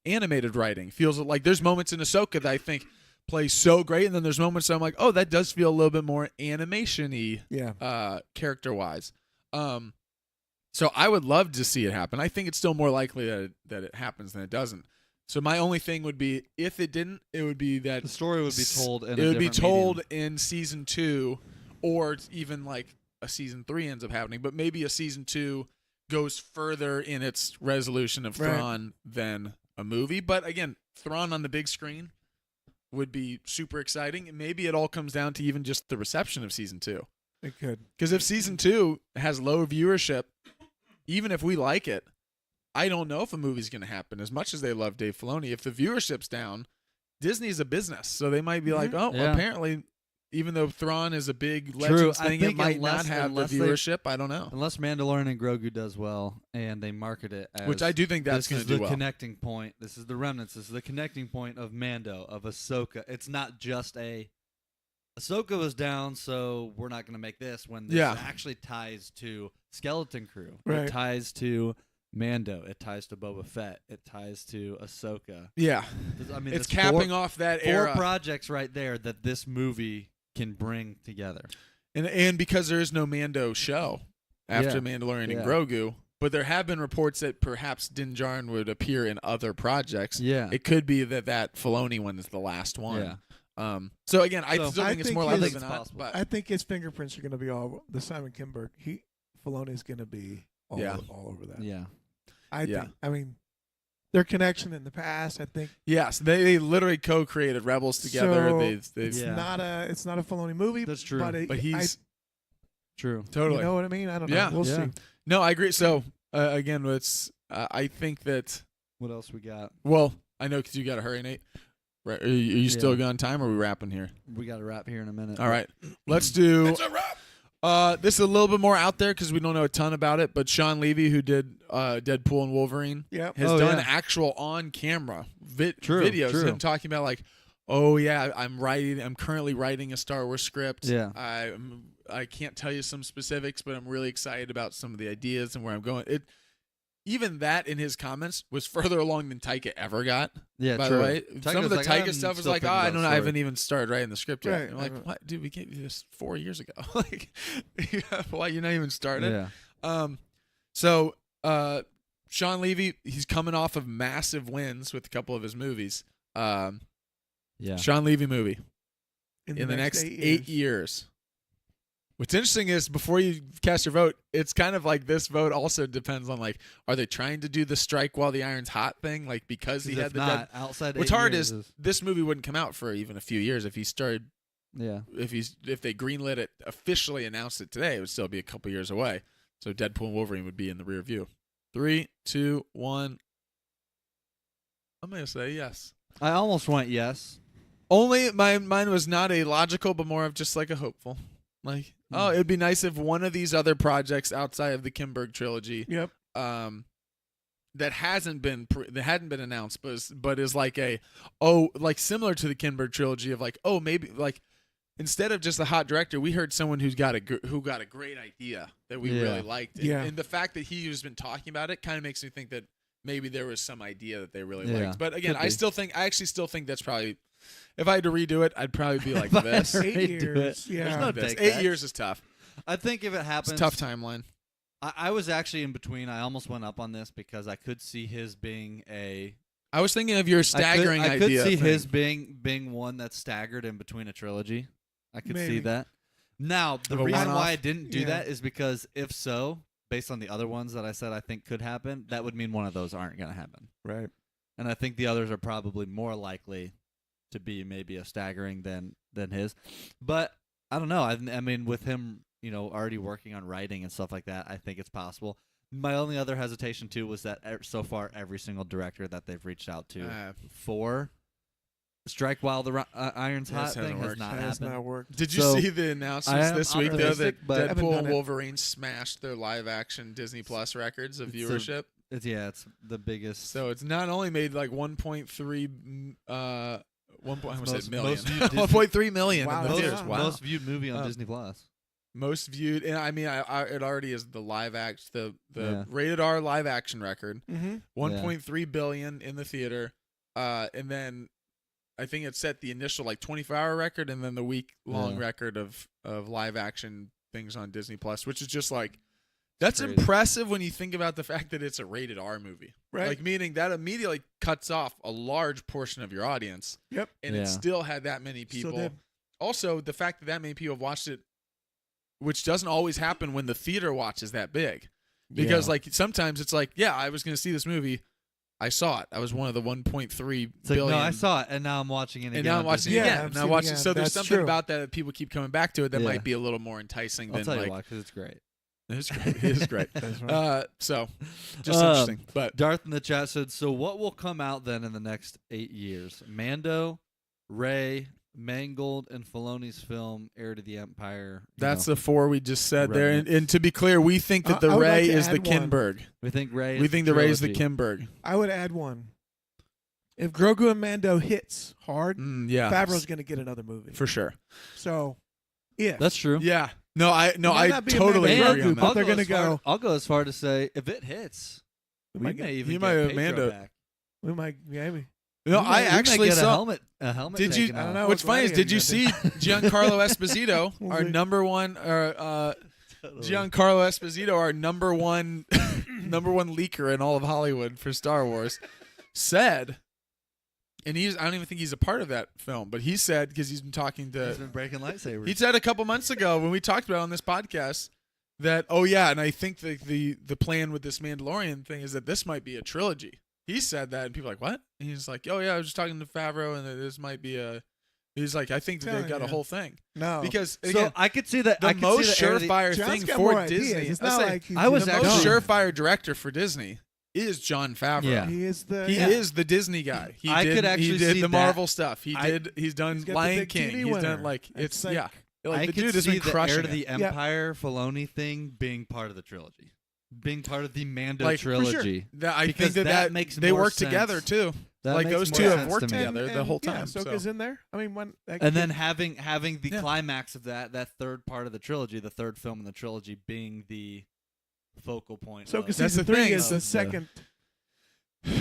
[SPEAKER 1] animated writing. Feels like there's moments in Ahsoka that I think play so great, and then there's moments that I'm like, oh, that does feel a little bit more animation-y,
[SPEAKER 3] Yeah.
[SPEAKER 1] character-wise. So I would love to see it happen. I think it's still more likely that it happens than it doesn't. So my only thing would be, if it didn't, it would be that
[SPEAKER 2] The story would be told in
[SPEAKER 1] it
[SPEAKER 2] a
[SPEAKER 1] would be
[SPEAKER 2] different
[SPEAKER 1] told
[SPEAKER 2] medium.
[SPEAKER 1] in season 2, or even like a season 3 ends up happening, but maybe a season 2 goes further in its resolution of
[SPEAKER 3] Right.
[SPEAKER 1] Thrawn than a movie. But again, Thrawn on the big screen would be super exciting. And maybe it all comes down to even just the reception of season 2.
[SPEAKER 3] It could.
[SPEAKER 1] Because if season 2 has low viewership, even if we like it, I don't know if a movie's going to happen. As much as they love Dave Filoni, if the viewership's down, Disney's a business, so they might be like, oh,
[SPEAKER 2] Yeah.
[SPEAKER 1] apparently even though Thrawn is a big
[SPEAKER 2] True.
[SPEAKER 1] Legends
[SPEAKER 2] I
[SPEAKER 1] thing, it
[SPEAKER 2] think
[SPEAKER 1] might not
[SPEAKER 2] unless-
[SPEAKER 1] have the
[SPEAKER 2] unless they-
[SPEAKER 1] viewership. I don't know.
[SPEAKER 2] Unless Mandalorian and Grogu does well, and they market it as
[SPEAKER 1] Which I do think that's
[SPEAKER 2] this
[SPEAKER 1] going
[SPEAKER 2] is
[SPEAKER 1] to do
[SPEAKER 2] the
[SPEAKER 1] well.
[SPEAKER 2] connecting point. This is the remnants. This is the connecting point of Mando, of Ahsoka. It's not just Ahsoka was down, so we're not going to make this. When this
[SPEAKER 1] Yeah.
[SPEAKER 2] actually ties to Skeleton Crew,
[SPEAKER 3] Right.
[SPEAKER 2] it ties to Mando, it ties to Boba Fett, it ties to Ahsoka.
[SPEAKER 1] Yeah,
[SPEAKER 2] I mean,
[SPEAKER 1] it's
[SPEAKER 2] there's
[SPEAKER 1] capping off that
[SPEAKER 2] four
[SPEAKER 1] era.
[SPEAKER 2] projects right there that this movie can bring together.
[SPEAKER 1] And because there is no Mando show after
[SPEAKER 2] Yeah.
[SPEAKER 1] Mandalorian
[SPEAKER 2] Yeah.
[SPEAKER 1] and Grogu, but there have been reports that perhaps Din Djarin would appear in other projects.
[SPEAKER 2] Yeah.
[SPEAKER 1] It could be that Filoni one is the last one.
[SPEAKER 2] Yeah.
[SPEAKER 1] So again, I
[SPEAKER 2] So-
[SPEAKER 1] still
[SPEAKER 3] I
[SPEAKER 1] think it's
[SPEAKER 3] think
[SPEAKER 1] more
[SPEAKER 3] his-
[SPEAKER 1] likely
[SPEAKER 2] I think
[SPEAKER 1] than
[SPEAKER 2] it's
[SPEAKER 1] not.
[SPEAKER 2] possible.
[SPEAKER 1] But
[SPEAKER 3] I think his fingerprints are going to be all the Simon Kinberg. Filoni's going to be all over that.
[SPEAKER 2] Yeah.
[SPEAKER 3] I
[SPEAKER 1] Yeah.
[SPEAKER 3] think. I mean, their connection in the past. I think
[SPEAKER 1] yes, they literally co-created Rebels together.
[SPEAKER 3] So,
[SPEAKER 1] they've
[SPEAKER 3] it's
[SPEAKER 2] Yeah.
[SPEAKER 3] not a Filoni movie.
[SPEAKER 2] That's true.
[SPEAKER 3] But,
[SPEAKER 1] he's
[SPEAKER 2] True.
[SPEAKER 1] totally.
[SPEAKER 3] you know what I mean. I don't
[SPEAKER 1] Yeah.
[SPEAKER 3] know. We'll
[SPEAKER 2] Yeah.
[SPEAKER 3] see.
[SPEAKER 1] No, I agree. So again, it's I think that.
[SPEAKER 2] What else we got?
[SPEAKER 1] Well, I know because you got to hurry, Nate. Right? Are you still
[SPEAKER 2] Yeah.
[SPEAKER 1] on time? Or are we wrapping here?
[SPEAKER 2] We got to wrap here in a minute.
[SPEAKER 1] All right, let's do. It's a wrap. This is a little bit more out there because we don't know a ton about it. But Sean Levy, who did Deadpool and Wolverine,
[SPEAKER 3] Yep.
[SPEAKER 1] has
[SPEAKER 2] Oh,
[SPEAKER 1] done
[SPEAKER 2] yeah.
[SPEAKER 1] actual on-camera
[SPEAKER 2] True,
[SPEAKER 1] videos.
[SPEAKER 2] true.
[SPEAKER 1] Him talking about like, oh yeah, I'm currently writing a Star Wars script.
[SPEAKER 2] Yeah.
[SPEAKER 1] I can't tell you some specifics, but I'm really excited about some of the ideas and where I'm going. Even that in his comments was further along than Taika ever got.
[SPEAKER 2] Yeah,
[SPEAKER 1] By
[SPEAKER 2] true.
[SPEAKER 1] the way, some of the
[SPEAKER 2] like,
[SPEAKER 1] Taika
[SPEAKER 2] I'm
[SPEAKER 1] stuff is
[SPEAKER 2] still
[SPEAKER 1] like, oh,
[SPEAKER 2] thinking
[SPEAKER 1] I
[SPEAKER 2] about
[SPEAKER 1] don't know,
[SPEAKER 2] the
[SPEAKER 1] I haven't
[SPEAKER 2] story.
[SPEAKER 1] even started writing the script yet.
[SPEAKER 3] Right,
[SPEAKER 1] I'm like,
[SPEAKER 3] right.
[SPEAKER 1] what, dude? We gave you this 4 years ago. Like, why you're not even started?
[SPEAKER 2] Yeah.
[SPEAKER 1] So Sean Levy, he's coming off of massive wins with a couple of his movies.
[SPEAKER 2] Yeah.
[SPEAKER 1] Sean Levy movie in the next 8
[SPEAKER 3] years.
[SPEAKER 1] years. What's interesting is before you cast your vote, it's kind of like this vote also depends on like, are they trying to do the strike while the iron's hot thing? Like because he had
[SPEAKER 2] if
[SPEAKER 1] the
[SPEAKER 2] not, outside
[SPEAKER 1] What's
[SPEAKER 2] 8
[SPEAKER 1] hard
[SPEAKER 2] years
[SPEAKER 1] is this movie wouldn't come out for even a few years if he started.
[SPEAKER 2] yeah.
[SPEAKER 1] If they greenlit it, officially announced it today, it would still be a couple years away. So Deadpool and Wolverine would be in the rear view. 3, 2, 1. I'm gonna say yes.
[SPEAKER 2] I almost went yes.
[SPEAKER 1] Only mine was not a logical, but more of just like a hopeful. Like, oh, it'd be nice if one of these other projects outside of the Kinberg trilogy,
[SPEAKER 3] Yep.
[SPEAKER 1] that hadn't been announced, but is like like similar to the Kinberg trilogy of like, oh, maybe like instead of just a hot director, we heard someone who got a great idea that we
[SPEAKER 2] Yeah.
[SPEAKER 1] really liked.
[SPEAKER 3] Yeah.
[SPEAKER 1] And the fact that he has been talking about it kind of makes me think that maybe there was some idea that they really
[SPEAKER 2] Yeah,
[SPEAKER 1] liked. But again,
[SPEAKER 2] could
[SPEAKER 1] I
[SPEAKER 2] be.
[SPEAKER 1] actually still think that's probably, if I had to redo it, I'd probably be like
[SPEAKER 2] If I
[SPEAKER 1] this.
[SPEAKER 2] had to
[SPEAKER 3] 8
[SPEAKER 2] redo
[SPEAKER 3] years.
[SPEAKER 2] it.
[SPEAKER 3] Yeah.
[SPEAKER 2] There's no
[SPEAKER 1] This.
[SPEAKER 2] take
[SPEAKER 1] 8
[SPEAKER 2] backs.
[SPEAKER 1] years is tough.
[SPEAKER 2] I think if it happens,
[SPEAKER 1] It's a tough timeline.
[SPEAKER 2] I was actually in between. I almost went up on this because I could see his being a
[SPEAKER 1] I was thinking of your staggering
[SPEAKER 2] I could
[SPEAKER 1] idea.
[SPEAKER 2] see
[SPEAKER 1] thing.
[SPEAKER 2] his being one that's staggered in between a trilogy. I could see
[SPEAKER 3] Maybe.
[SPEAKER 2] that. Now, the
[SPEAKER 1] Of a
[SPEAKER 2] reason
[SPEAKER 1] one-off?
[SPEAKER 2] why I didn't do
[SPEAKER 3] Yeah.
[SPEAKER 2] that is because if so, based on the other ones that I said I think could happen, that would mean one of those aren't going to happen.
[SPEAKER 3] Right.
[SPEAKER 2] And I think the others are probably more likely to be maybe a staggering than his. But I don't know. I mean, with him, already working on writing and stuff like that, I think it's possible. My only other hesitation too was that so far every single director that they've reached out to for Strike While the Iron's
[SPEAKER 1] Yes,
[SPEAKER 2] Hot thing
[SPEAKER 1] hasn't
[SPEAKER 2] has
[SPEAKER 1] worked.
[SPEAKER 2] not
[SPEAKER 3] That has
[SPEAKER 2] happened.
[SPEAKER 3] not worked.
[SPEAKER 1] Did you
[SPEAKER 2] So,
[SPEAKER 1] see the
[SPEAKER 2] I
[SPEAKER 1] announcements
[SPEAKER 2] am
[SPEAKER 1] this week though that
[SPEAKER 2] optimistic, but-
[SPEAKER 3] Haven't
[SPEAKER 1] Deadpool
[SPEAKER 3] done
[SPEAKER 1] and
[SPEAKER 3] it.
[SPEAKER 1] Wolverine smashed their live action Disney Plus records of
[SPEAKER 2] It's a-
[SPEAKER 1] viewership?
[SPEAKER 2] It's the biggest.
[SPEAKER 1] So it's not only made like 1.3 I almost said million.
[SPEAKER 2] most viewed Disney-
[SPEAKER 1] 1.3 million
[SPEAKER 3] Wow,
[SPEAKER 1] in the
[SPEAKER 3] that's
[SPEAKER 1] theaters.
[SPEAKER 3] a lot.
[SPEAKER 1] Wow.
[SPEAKER 2] most viewed movie on
[SPEAKER 1] Uh,
[SPEAKER 2] Disney Plus.
[SPEAKER 1] Most viewed, and I mean, it already is the the
[SPEAKER 2] Yeah.
[SPEAKER 1] rated R live action record.
[SPEAKER 3] Mm-hmm.
[SPEAKER 1] 1.3 billion in the theater, and then I think it set the initial like 24-hour record, and then the week-long
[SPEAKER 2] Yeah.
[SPEAKER 1] record of live action things on Disney Plus, which is just like that's
[SPEAKER 2] Crazy.
[SPEAKER 1] impressive when you think about the fact that it's a rated R movie,
[SPEAKER 3] Right.
[SPEAKER 1] Like meaning that immediately cuts off a large portion of your audience,
[SPEAKER 3] Yep.
[SPEAKER 1] and
[SPEAKER 2] Yeah.
[SPEAKER 1] it still had that many people.
[SPEAKER 3] Still did.
[SPEAKER 1] Also, the fact that many people have watched it, which doesn't always happen when the theater watches that big. Because
[SPEAKER 2] Yeah.
[SPEAKER 1] like sometimes it's like, yeah, I was going to see this movie, I saw it. I was one of the 1.3
[SPEAKER 2] It's like,
[SPEAKER 1] billion.
[SPEAKER 2] no, I saw it, and now I'm watching it again.
[SPEAKER 1] and now I'm
[SPEAKER 2] on
[SPEAKER 1] watching
[SPEAKER 2] Disney
[SPEAKER 1] it
[SPEAKER 3] Yeah,
[SPEAKER 1] again.
[SPEAKER 3] I'm
[SPEAKER 1] And I
[SPEAKER 3] seeing it
[SPEAKER 1] watched it.
[SPEAKER 3] again.
[SPEAKER 1] So there's
[SPEAKER 3] That's
[SPEAKER 1] something
[SPEAKER 3] true.
[SPEAKER 1] about that people keep coming back to it that
[SPEAKER 2] Yeah.
[SPEAKER 1] might be a little more enticing
[SPEAKER 2] I'll
[SPEAKER 1] than
[SPEAKER 2] tell
[SPEAKER 1] like
[SPEAKER 2] you why, because it's great.
[SPEAKER 1] it's great. It is great.
[SPEAKER 3] That's right.
[SPEAKER 1] So just
[SPEAKER 2] Um,
[SPEAKER 1] interesting. But
[SPEAKER 2] Darth in the chat said, so what will come out then in the next 8 years? Mando, Rey, Mangold and Filoni's film Heir to the Empire.
[SPEAKER 1] That's the 4 we just said there.
[SPEAKER 2] Remnants.
[SPEAKER 1] And to be clear, we think that the
[SPEAKER 3] I would like
[SPEAKER 1] Ray
[SPEAKER 3] to
[SPEAKER 1] is the
[SPEAKER 3] add one.
[SPEAKER 1] Kinberg.
[SPEAKER 2] we think Ray.
[SPEAKER 1] We
[SPEAKER 2] is
[SPEAKER 1] think
[SPEAKER 2] the
[SPEAKER 1] the Ray is the
[SPEAKER 2] trilogy.
[SPEAKER 1] Kinberg.
[SPEAKER 3] I would add one. If Grogu and Mando hits hard,
[SPEAKER 1] Yeah,
[SPEAKER 3] Favreau's going to get another movie.
[SPEAKER 1] for sure.
[SPEAKER 3] So, if
[SPEAKER 2] That's true.
[SPEAKER 1] Yeah. No, I
[SPEAKER 3] It might not be a
[SPEAKER 1] totally
[SPEAKER 3] Mando
[SPEAKER 1] agree on
[SPEAKER 3] Grogu,
[SPEAKER 1] that.
[SPEAKER 3] but they're gonna go-
[SPEAKER 2] I'll go as far to say if it hits,
[SPEAKER 3] we
[SPEAKER 2] we
[SPEAKER 3] might
[SPEAKER 2] may
[SPEAKER 3] get,
[SPEAKER 2] even
[SPEAKER 1] you
[SPEAKER 2] get
[SPEAKER 1] might have
[SPEAKER 2] Pedro
[SPEAKER 1] Mando.
[SPEAKER 2] back.
[SPEAKER 3] we might maybe.
[SPEAKER 1] No,
[SPEAKER 2] We
[SPEAKER 1] I
[SPEAKER 2] may- we may
[SPEAKER 1] actually
[SPEAKER 2] get
[SPEAKER 1] saw.
[SPEAKER 2] a helmet.
[SPEAKER 1] Did you-
[SPEAKER 2] taken
[SPEAKER 3] I don't
[SPEAKER 2] off.
[SPEAKER 3] know.
[SPEAKER 1] What's funny is, did you
[SPEAKER 3] Gladiator
[SPEAKER 1] see Giancarlo Esposito,
[SPEAKER 3] We'll
[SPEAKER 1] our
[SPEAKER 3] see.
[SPEAKER 1] number one, Giancarlo Esposito, our number one leaker in all of Hollywood for Star Wars, said, and I don't even think he's a part of that film, but he said, because he's been talking to,
[SPEAKER 2] He's been breaking lightsabers.
[SPEAKER 1] he said a couple months ago when we talked about it on this podcast that, oh yeah, and I think the plan with this Mandalorian thing is that this might be a trilogy. He said that, and people are like, what? And he's like, oh yeah, I was just talking to Favreau, and that this might be a. He's like, I think that they
[SPEAKER 3] Telling
[SPEAKER 1] got a
[SPEAKER 3] you.
[SPEAKER 1] whole thing
[SPEAKER 3] No,
[SPEAKER 1] because
[SPEAKER 2] so
[SPEAKER 1] again,
[SPEAKER 2] I could see that.
[SPEAKER 1] the
[SPEAKER 2] I could
[SPEAKER 1] most
[SPEAKER 2] see the Heir to the-
[SPEAKER 1] surefire
[SPEAKER 3] John's
[SPEAKER 1] thing
[SPEAKER 3] got
[SPEAKER 1] for
[SPEAKER 3] more ideas.
[SPEAKER 1] Disney.
[SPEAKER 3] It's
[SPEAKER 1] I
[SPEAKER 3] not
[SPEAKER 1] say,
[SPEAKER 3] like he's
[SPEAKER 2] I was
[SPEAKER 1] the
[SPEAKER 3] gonna
[SPEAKER 1] most
[SPEAKER 2] actually-
[SPEAKER 3] go.
[SPEAKER 1] surefire director for Disney is John Favreau.
[SPEAKER 2] Yeah.
[SPEAKER 3] He is the.
[SPEAKER 1] He
[SPEAKER 3] yeah.
[SPEAKER 1] is the Disney guy. He
[SPEAKER 2] I
[SPEAKER 1] did,
[SPEAKER 2] could actually
[SPEAKER 1] he did
[SPEAKER 2] see
[SPEAKER 1] the
[SPEAKER 2] that.
[SPEAKER 1] Marvel stuff. He's
[SPEAKER 3] He's
[SPEAKER 1] done
[SPEAKER 3] got the
[SPEAKER 1] Lion
[SPEAKER 3] big
[SPEAKER 1] King.
[SPEAKER 3] TV
[SPEAKER 1] He's done
[SPEAKER 3] winner.
[SPEAKER 1] like it's
[SPEAKER 3] like-
[SPEAKER 1] yeah. Like
[SPEAKER 2] I
[SPEAKER 1] the
[SPEAKER 2] could
[SPEAKER 1] dude has
[SPEAKER 2] see
[SPEAKER 1] been
[SPEAKER 2] the Heir
[SPEAKER 1] crushing
[SPEAKER 2] to the
[SPEAKER 1] it.
[SPEAKER 2] Empire Filoni thing being part of the trilogy, being part of the Mando
[SPEAKER 1] Like, for sure.
[SPEAKER 2] trilogy.
[SPEAKER 1] I
[SPEAKER 2] Because
[SPEAKER 1] think
[SPEAKER 2] that makes
[SPEAKER 1] they
[SPEAKER 2] more
[SPEAKER 1] work
[SPEAKER 2] sense.
[SPEAKER 1] together too.
[SPEAKER 2] That
[SPEAKER 1] Like,
[SPEAKER 2] makes
[SPEAKER 1] those
[SPEAKER 2] more
[SPEAKER 1] two have
[SPEAKER 2] sense
[SPEAKER 1] worked
[SPEAKER 2] to me.
[SPEAKER 1] together the whole time, so.
[SPEAKER 3] Ahsoka's in there. I mean, when
[SPEAKER 2] And then having the
[SPEAKER 1] Yeah.
[SPEAKER 2] climax of that third part of the trilogy, the third film in the trilogy, being the focal point.
[SPEAKER 3] Ahsoka
[SPEAKER 2] of-
[SPEAKER 1] That's
[SPEAKER 3] season
[SPEAKER 1] the
[SPEAKER 3] 3
[SPEAKER 1] thing.
[SPEAKER 3] is the
[SPEAKER 2] Of the-
[SPEAKER 3] second.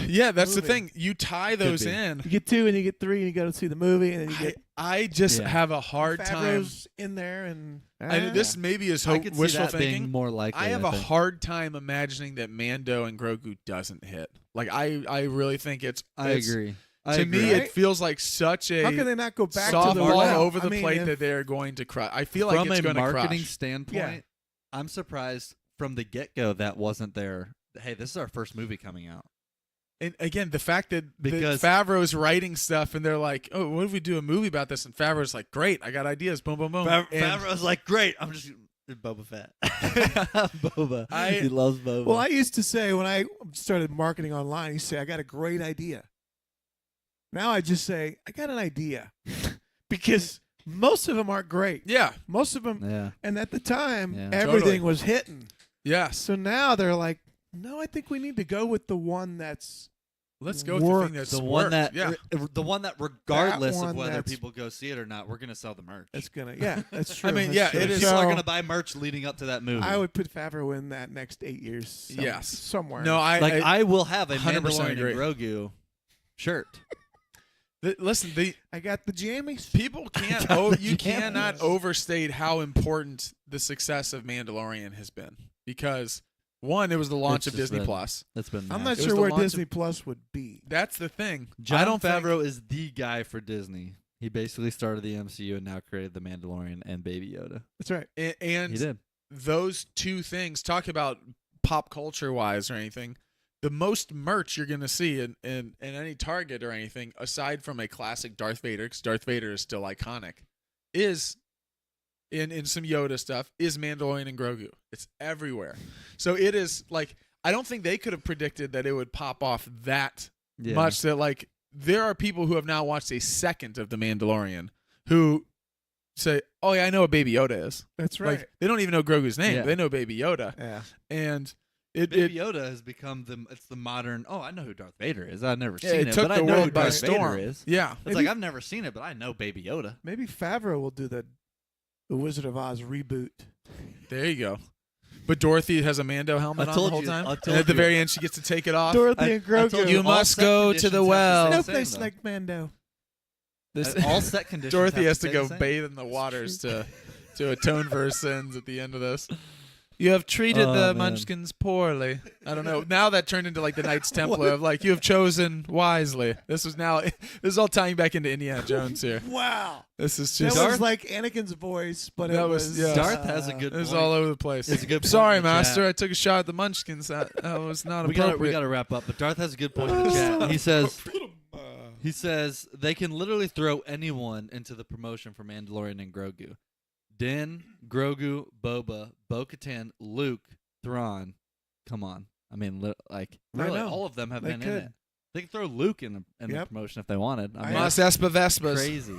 [SPEAKER 1] Yeah, that's the
[SPEAKER 3] movie.
[SPEAKER 1] thing. You tie those
[SPEAKER 2] be.
[SPEAKER 1] in.
[SPEAKER 3] You get 2 and you get 3 and you go to see the movie and then you get
[SPEAKER 1] I just
[SPEAKER 2] Yeah.
[SPEAKER 1] have a hard time.
[SPEAKER 3] Favreau's in there and
[SPEAKER 1] This maybe is
[SPEAKER 2] I could see
[SPEAKER 1] wishful
[SPEAKER 2] that
[SPEAKER 1] thinking.
[SPEAKER 2] being more likely.
[SPEAKER 1] I have a
[SPEAKER 2] think.
[SPEAKER 1] hard time imagining that Mando and Grogu doesn't hit. Like I really think it's.
[SPEAKER 2] I agree.
[SPEAKER 1] To me,
[SPEAKER 3] Right?
[SPEAKER 1] it feels like such
[SPEAKER 3] how can
[SPEAKER 1] a
[SPEAKER 3] they not go back to the
[SPEAKER 1] softball
[SPEAKER 3] well?
[SPEAKER 1] over the
[SPEAKER 3] I mean,
[SPEAKER 1] plate
[SPEAKER 3] if-
[SPEAKER 1] that they are going to crush. I feel like
[SPEAKER 2] From
[SPEAKER 1] it's
[SPEAKER 2] a
[SPEAKER 1] going to
[SPEAKER 2] marketing
[SPEAKER 1] crush.
[SPEAKER 2] standpoint,
[SPEAKER 3] Yeah.
[SPEAKER 2] I'm surprised from the get-go that wasn't there. Hey, this is our first movie coming out.
[SPEAKER 1] And again, the fact that
[SPEAKER 2] Because-
[SPEAKER 1] Favreau's writing stuff and they're like, "Oh, what if we do a movie about this?" And Favreau's like, "Great, I got ideas." Boom, boom, boom. And
[SPEAKER 2] Favreau's like, great. I'm just Boba Fett. Boba. He loves Boba.
[SPEAKER 3] Well, I used to say when I started marketing online, you say I got a great idea. Now I just say I got an idea because most of them aren't great.
[SPEAKER 1] Yeah.
[SPEAKER 3] Most of them,
[SPEAKER 2] yeah.
[SPEAKER 3] and at the time,
[SPEAKER 2] Yeah.
[SPEAKER 3] everything
[SPEAKER 1] Totally.
[SPEAKER 3] was hitting.
[SPEAKER 1] Yes.
[SPEAKER 3] So now they're like, no, I think we need to go with the one that's
[SPEAKER 1] Let's go with the thing
[SPEAKER 3] Works.
[SPEAKER 1] that's
[SPEAKER 2] The one that,
[SPEAKER 1] yeah.
[SPEAKER 2] the one that, regardless
[SPEAKER 3] one
[SPEAKER 2] of whether
[SPEAKER 3] that's-
[SPEAKER 2] people go see it or not, we're gonna sell the merch.
[SPEAKER 3] that's gonna. Yeah, that's true.
[SPEAKER 1] I mean,
[SPEAKER 3] that's
[SPEAKER 1] yeah,
[SPEAKER 3] true.
[SPEAKER 1] it is-
[SPEAKER 2] People are
[SPEAKER 3] So,
[SPEAKER 2] gonna buy merch leading up to that movie.
[SPEAKER 3] I would put Favreau in that next 8 years.
[SPEAKER 1] Yes.
[SPEAKER 3] somewhere.
[SPEAKER 1] No,
[SPEAKER 2] I will have a
[SPEAKER 1] 100%
[SPEAKER 2] Mandalorian
[SPEAKER 1] agree.
[SPEAKER 2] and Grogu shirt.
[SPEAKER 1] listen.
[SPEAKER 3] I got the jammies.
[SPEAKER 1] People can't. You
[SPEAKER 2] Yeah.
[SPEAKER 1] cannot overstate how important the success of Mandalorian has been because one, it was the launch
[SPEAKER 2] It's
[SPEAKER 1] of
[SPEAKER 2] just
[SPEAKER 1] Disney
[SPEAKER 2] been-
[SPEAKER 1] Plus.
[SPEAKER 2] That's been.
[SPEAKER 3] I'm
[SPEAKER 2] massive.
[SPEAKER 3] not
[SPEAKER 1] It was
[SPEAKER 3] sure
[SPEAKER 1] the
[SPEAKER 3] where
[SPEAKER 1] launch of-
[SPEAKER 3] Disney Plus would be.
[SPEAKER 1] That's the thing.
[SPEAKER 2] John
[SPEAKER 1] I don't
[SPEAKER 2] Favreau
[SPEAKER 1] think,
[SPEAKER 2] is the guy for Disney. He basically started the MCU and now created the Mandalorian and Baby Yoda.
[SPEAKER 3] That's right.
[SPEAKER 1] and
[SPEAKER 2] He did.
[SPEAKER 1] those two things. Talk about pop culture wise or anything. The most merch you're going to see in any Target or anything, aside from a classic Darth Vader, because Darth Vader is still iconic, is in some Yoda stuff, is Mandalorian and Grogu. It's everywhere. So it is like, I don't think they could have predicted that it would pop off that
[SPEAKER 2] Yeah.
[SPEAKER 1] much that like there are people who have now watched a second of The Mandalorian who say, oh yeah, I know what Baby Yoda is.
[SPEAKER 3] That's right.
[SPEAKER 1] Like they don't even know Grogu's name.
[SPEAKER 2] Yeah.
[SPEAKER 1] They know Baby Yoda.
[SPEAKER 3] yeah.
[SPEAKER 1] And it
[SPEAKER 2] Baby Yoda has become the modern. Oh, I know who Darth Vader is. I've never
[SPEAKER 1] yeah,
[SPEAKER 2] seen
[SPEAKER 1] it
[SPEAKER 2] it,
[SPEAKER 1] took
[SPEAKER 2] but I
[SPEAKER 1] the
[SPEAKER 2] know who
[SPEAKER 1] world by
[SPEAKER 2] Darth
[SPEAKER 1] storm.
[SPEAKER 2] Vader is.
[SPEAKER 1] Yeah.
[SPEAKER 2] It's
[SPEAKER 3] Maybe-
[SPEAKER 2] like I've never seen it, but I know Baby Yoda.
[SPEAKER 3] Maybe Favreau will do the Wizard of Oz reboot.
[SPEAKER 1] There you go. But Dorothy has a Mando helmet
[SPEAKER 2] I
[SPEAKER 1] on the
[SPEAKER 2] told
[SPEAKER 1] whole
[SPEAKER 2] you-
[SPEAKER 1] time.
[SPEAKER 2] I
[SPEAKER 1] And
[SPEAKER 2] told
[SPEAKER 1] at the
[SPEAKER 2] you.
[SPEAKER 1] very end, she gets to take it off.
[SPEAKER 3] Dorothy and
[SPEAKER 2] I told
[SPEAKER 3] Grogu.
[SPEAKER 1] You
[SPEAKER 2] all
[SPEAKER 1] must
[SPEAKER 2] set
[SPEAKER 1] go to
[SPEAKER 2] conditions
[SPEAKER 1] the
[SPEAKER 2] have to
[SPEAKER 1] well.
[SPEAKER 2] stay
[SPEAKER 3] No
[SPEAKER 2] the same,
[SPEAKER 3] place
[SPEAKER 2] though.
[SPEAKER 3] like Mando.
[SPEAKER 2] All set conditions.
[SPEAKER 1] Dorothy
[SPEAKER 2] have
[SPEAKER 1] has
[SPEAKER 2] to
[SPEAKER 1] to
[SPEAKER 2] stay
[SPEAKER 1] go
[SPEAKER 2] the same.
[SPEAKER 1] bathe in the waters to atone for her sins at the end of this. You have treated
[SPEAKER 2] Oh,
[SPEAKER 1] the
[SPEAKER 2] man.
[SPEAKER 1] Munchkins poorly. I don't know. Now that turned into like the Knights Templar of like you have chosen wisely. This is all tying back into Indiana Jones here.
[SPEAKER 3] Wow.
[SPEAKER 1] This is
[SPEAKER 3] That
[SPEAKER 1] just
[SPEAKER 3] was like Anakin's voice, but
[SPEAKER 1] That
[SPEAKER 3] it
[SPEAKER 1] was-
[SPEAKER 3] was.
[SPEAKER 1] yeah.
[SPEAKER 2] Darth has a good.
[SPEAKER 1] it was
[SPEAKER 2] point.
[SPEAKER 1] all over the place.
[SPEAKER 2] It's a good point
[SPEAKER 1] Sorry,
[SPEAKER 2] in the
[SPEAKER 1] Master.
[SPEAKER 2] chat.
[SPEAKER 1] I took a shot at the Munchkins. That was not
[SPEAKER 2] We
[SPEAKER 1] appropriate.
[SPEAKER 2] gotta wrap up. But Darth has a good point in the chat. He says they can literally throw anyone into the promotion for Mandalorian and Grogu. Din, Grogu, Boba, Bo-Katan, Luke, Thrawn. Come on. I mean, like
[SPEAKER 3] I
[SPEAKER 2] really,
[SPEAKER 3] know.
[SPEAKER 2] all of them have
[SPEAKER 3] They
[SPEAKER 2] been in
[SPEAKER 3] could.
[SPEAKER 2] it. They could throw Luke in the
[SPEAKER 3] Yep.
[SPEAKER 2] promotion if they wanted. I mean,
[SPEAKER 1] Mas
[SPEAKER 2] that's
[SPEAKER 1] Espa Vespas.
[SPEAKER 2] crazy.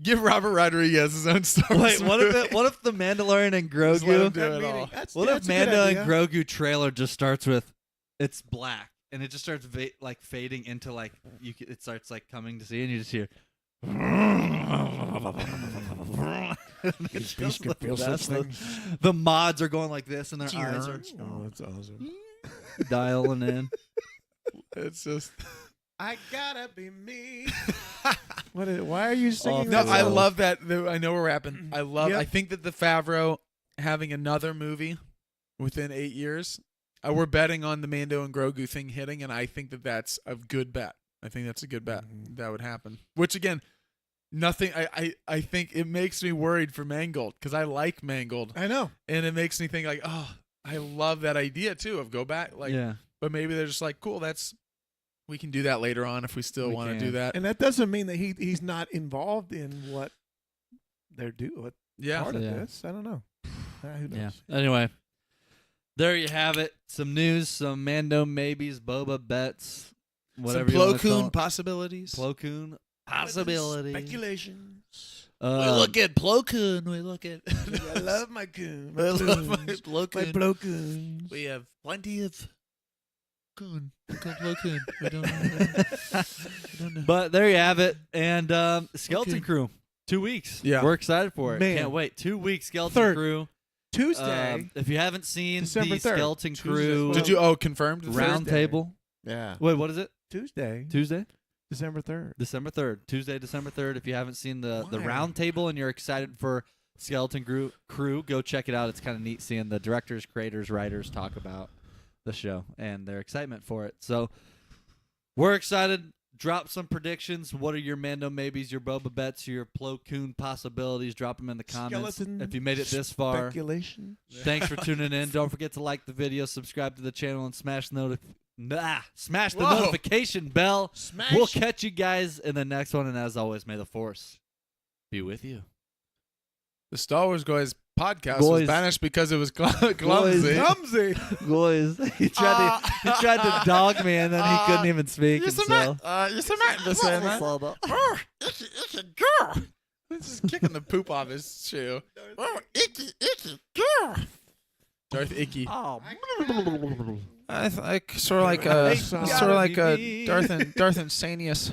[SPEAKER 1] Give Robert Rodriguez his own Star Wars.
[SPEAKER 2] Wait, what if the Mandalorian and
[SPEAKER 1] Just let him
[SPEAKER 2] Grogu?
[SPEAKER 1] do it all.
[SPEAKER 2] What if Mando and Grogu trailer just starts with it's black and it just starts like fading into like it starts like coming to see and you just hear. The mods are going like this and their eyes are
[SPEAKER 3] Oh, that's awesome.
[SPEAKER 2] dialing in.
[SPEAKER 1] It's just.
[SPEAKER 3] I gotta be me. Why are you singing?
[SPEAKER 1] No,
[SPEAKER 3] that
[SPEAKER 1] I
[SPEAKER 3] song?
[SPEAKER 1] love that. I know we're wrapping. I love.
[SPEAKER 3] Yep.
[SPEAKER 1] I think that the Favreau having another movie within 8 years. We're betting on the Mando and Grogu thing hitting, and I think that that's a good bet. I think that's a good bet. That would happen. Which again, nothing. I think it makes me worried for Mangold because I like Mangold,
[SPEAKER 3] I know.
[SPEAKER 1] and it makes me think like, oh, I love that idea too of go back. Like,
[SPEAKER 2] Yeah.
[SPEAKER 1] but maybe they're just like, cool. We can do that later on if we still
[SPEAKER 2] We
[SPEAKER 1] want to
[SPEAKER 2] can.
[SPEAKER 1] do that.
[SPEAKER 3] And that doesn't mean that he's not involved in what they're doing. What
[SPEAKER 1] Yeah.
[SPEAKER 3] part of
[SPEAKER 2] Yeah.
[SPEAKER 3] this? I don't know. Who knows?
[SPEAKER 2] Yeah. Anyway, there you have it. Some news, some Mando maybes, Boba Betts, whatever
[SPEAKER 1] Some
[SPEAKER 2] you want
[SPEAKER 1] Plo
[SPEAKER 2] to call
[SPEAKER 1] Koon
[SPEAKER 2] it.
[SPEAKER 1] possibilities.
[SPEAKER 2] Plo Koon possibility.
[SPEAKER 3] Speculations.
[SPEAKER 1] We look at Plo Koon. We look at.
[SPEAKER 3] I love my coon.
[SPEAKER 1] I love my
[SPEAKER 3] coons.
[SPEAKER 1] Plo
[SPEAKER 3] My
[SPEAKER 1] Koon.
[SPEAKER 3] Plo Koons.
[SPEAKER 1] We have plenty of Koon. We call Plo Koon. We don't know. We don't know.
[SPEAKER 2] But there you have it. And Skeleton
[SPEAKER 1] Okay.
[SPEAKER 2] Crew, 2 weeks.
[SPEAKER 1] Yeah.
[SPEAKER 2] We're excited for it.
[SPEAKER 3] Man.
[SPEAKER 2] Can't wait. 2 weeks, Skeleton
[SPEAKER 3] Third.
[SPEAKER 2] Crew.
[SPEAKER 3] Tuesday.
[SPEAKER 2] If you haven't seen
[SPEAKER 3] December
[SPEAKER 2] the
[SPEAKER 3] 3rd.
[SPEAKER 2] Skeleton
[SPEAKER 3] Tuesday.
[SPEAKER 2] Crew
[SPEAKER 1] Did you? Confirmed.
[SPEAKER 2] round
[SPEAKER 3] Thursday.
[SPEAKER 2] table.
[SPEAKER 3] yeah.
[SPEAKER 2] Wait, what is it?
[SPEAKER 3] Tuesday.
[SPEAKER 2] Tuesday?
[SPEAKER 3] December 3rd.
[SPEAKER 2] December 3rd. Tuesday, December 3rd. If you haven't seen the
[SPEAKER 3] Why?
[SPEAKER 2] round table and you're excited for Skeleton Crew, go check it out. It's kind of neat seeing the directors, creators, writers talk about the show and their excitement for it. So we're excited. Drop some predictions. What are your Mando maybes, your Boba Betts, your Plo Koon possibilities? Drop them in the comments.
[SPEAKER 3] Skeleton
[SPEAKER 2] If you made it this far,
[SPEAKER 3] Speculation.
[SPEAKER 2] thanks for tuning in. Don't forget to like the video, subscribe to the channel, and smash the
[SPEAKER 1] Whoa.
[SPEAKER 2] notification bell.
[SPEAKER 3] Smash.
[SPEAKER 2] We'll catch you guys in the next one. And as always, may the Force be with you.
[SPEAKER 1] The Star Wars Guys podcast
[SPEAKER 2] Guys.
[SPEAKER 1] was banished because it was clumsy.
[SPEAKER 3] Clumsy.
[SPEAKER 2] Boys, he tried to dog me, and then he couldn't even speak.
[SPEAKER 1] You're so mad. You're so mad to say that. Oh, icky girl. He's just kicking the poop off his shoe. Oh, icky girl. Darth Icky.
[SPEAKER 2] Oh,
[SPEAKER 1] I like sort of like
[SPEAKER 3] Hey,
[SPEAKER 1] sort
[SPEAKER 3] gotta
[SPEAKER 1] of like
[SPEAKER 2] be me.
[SPEAKER 1] Darth Insanius.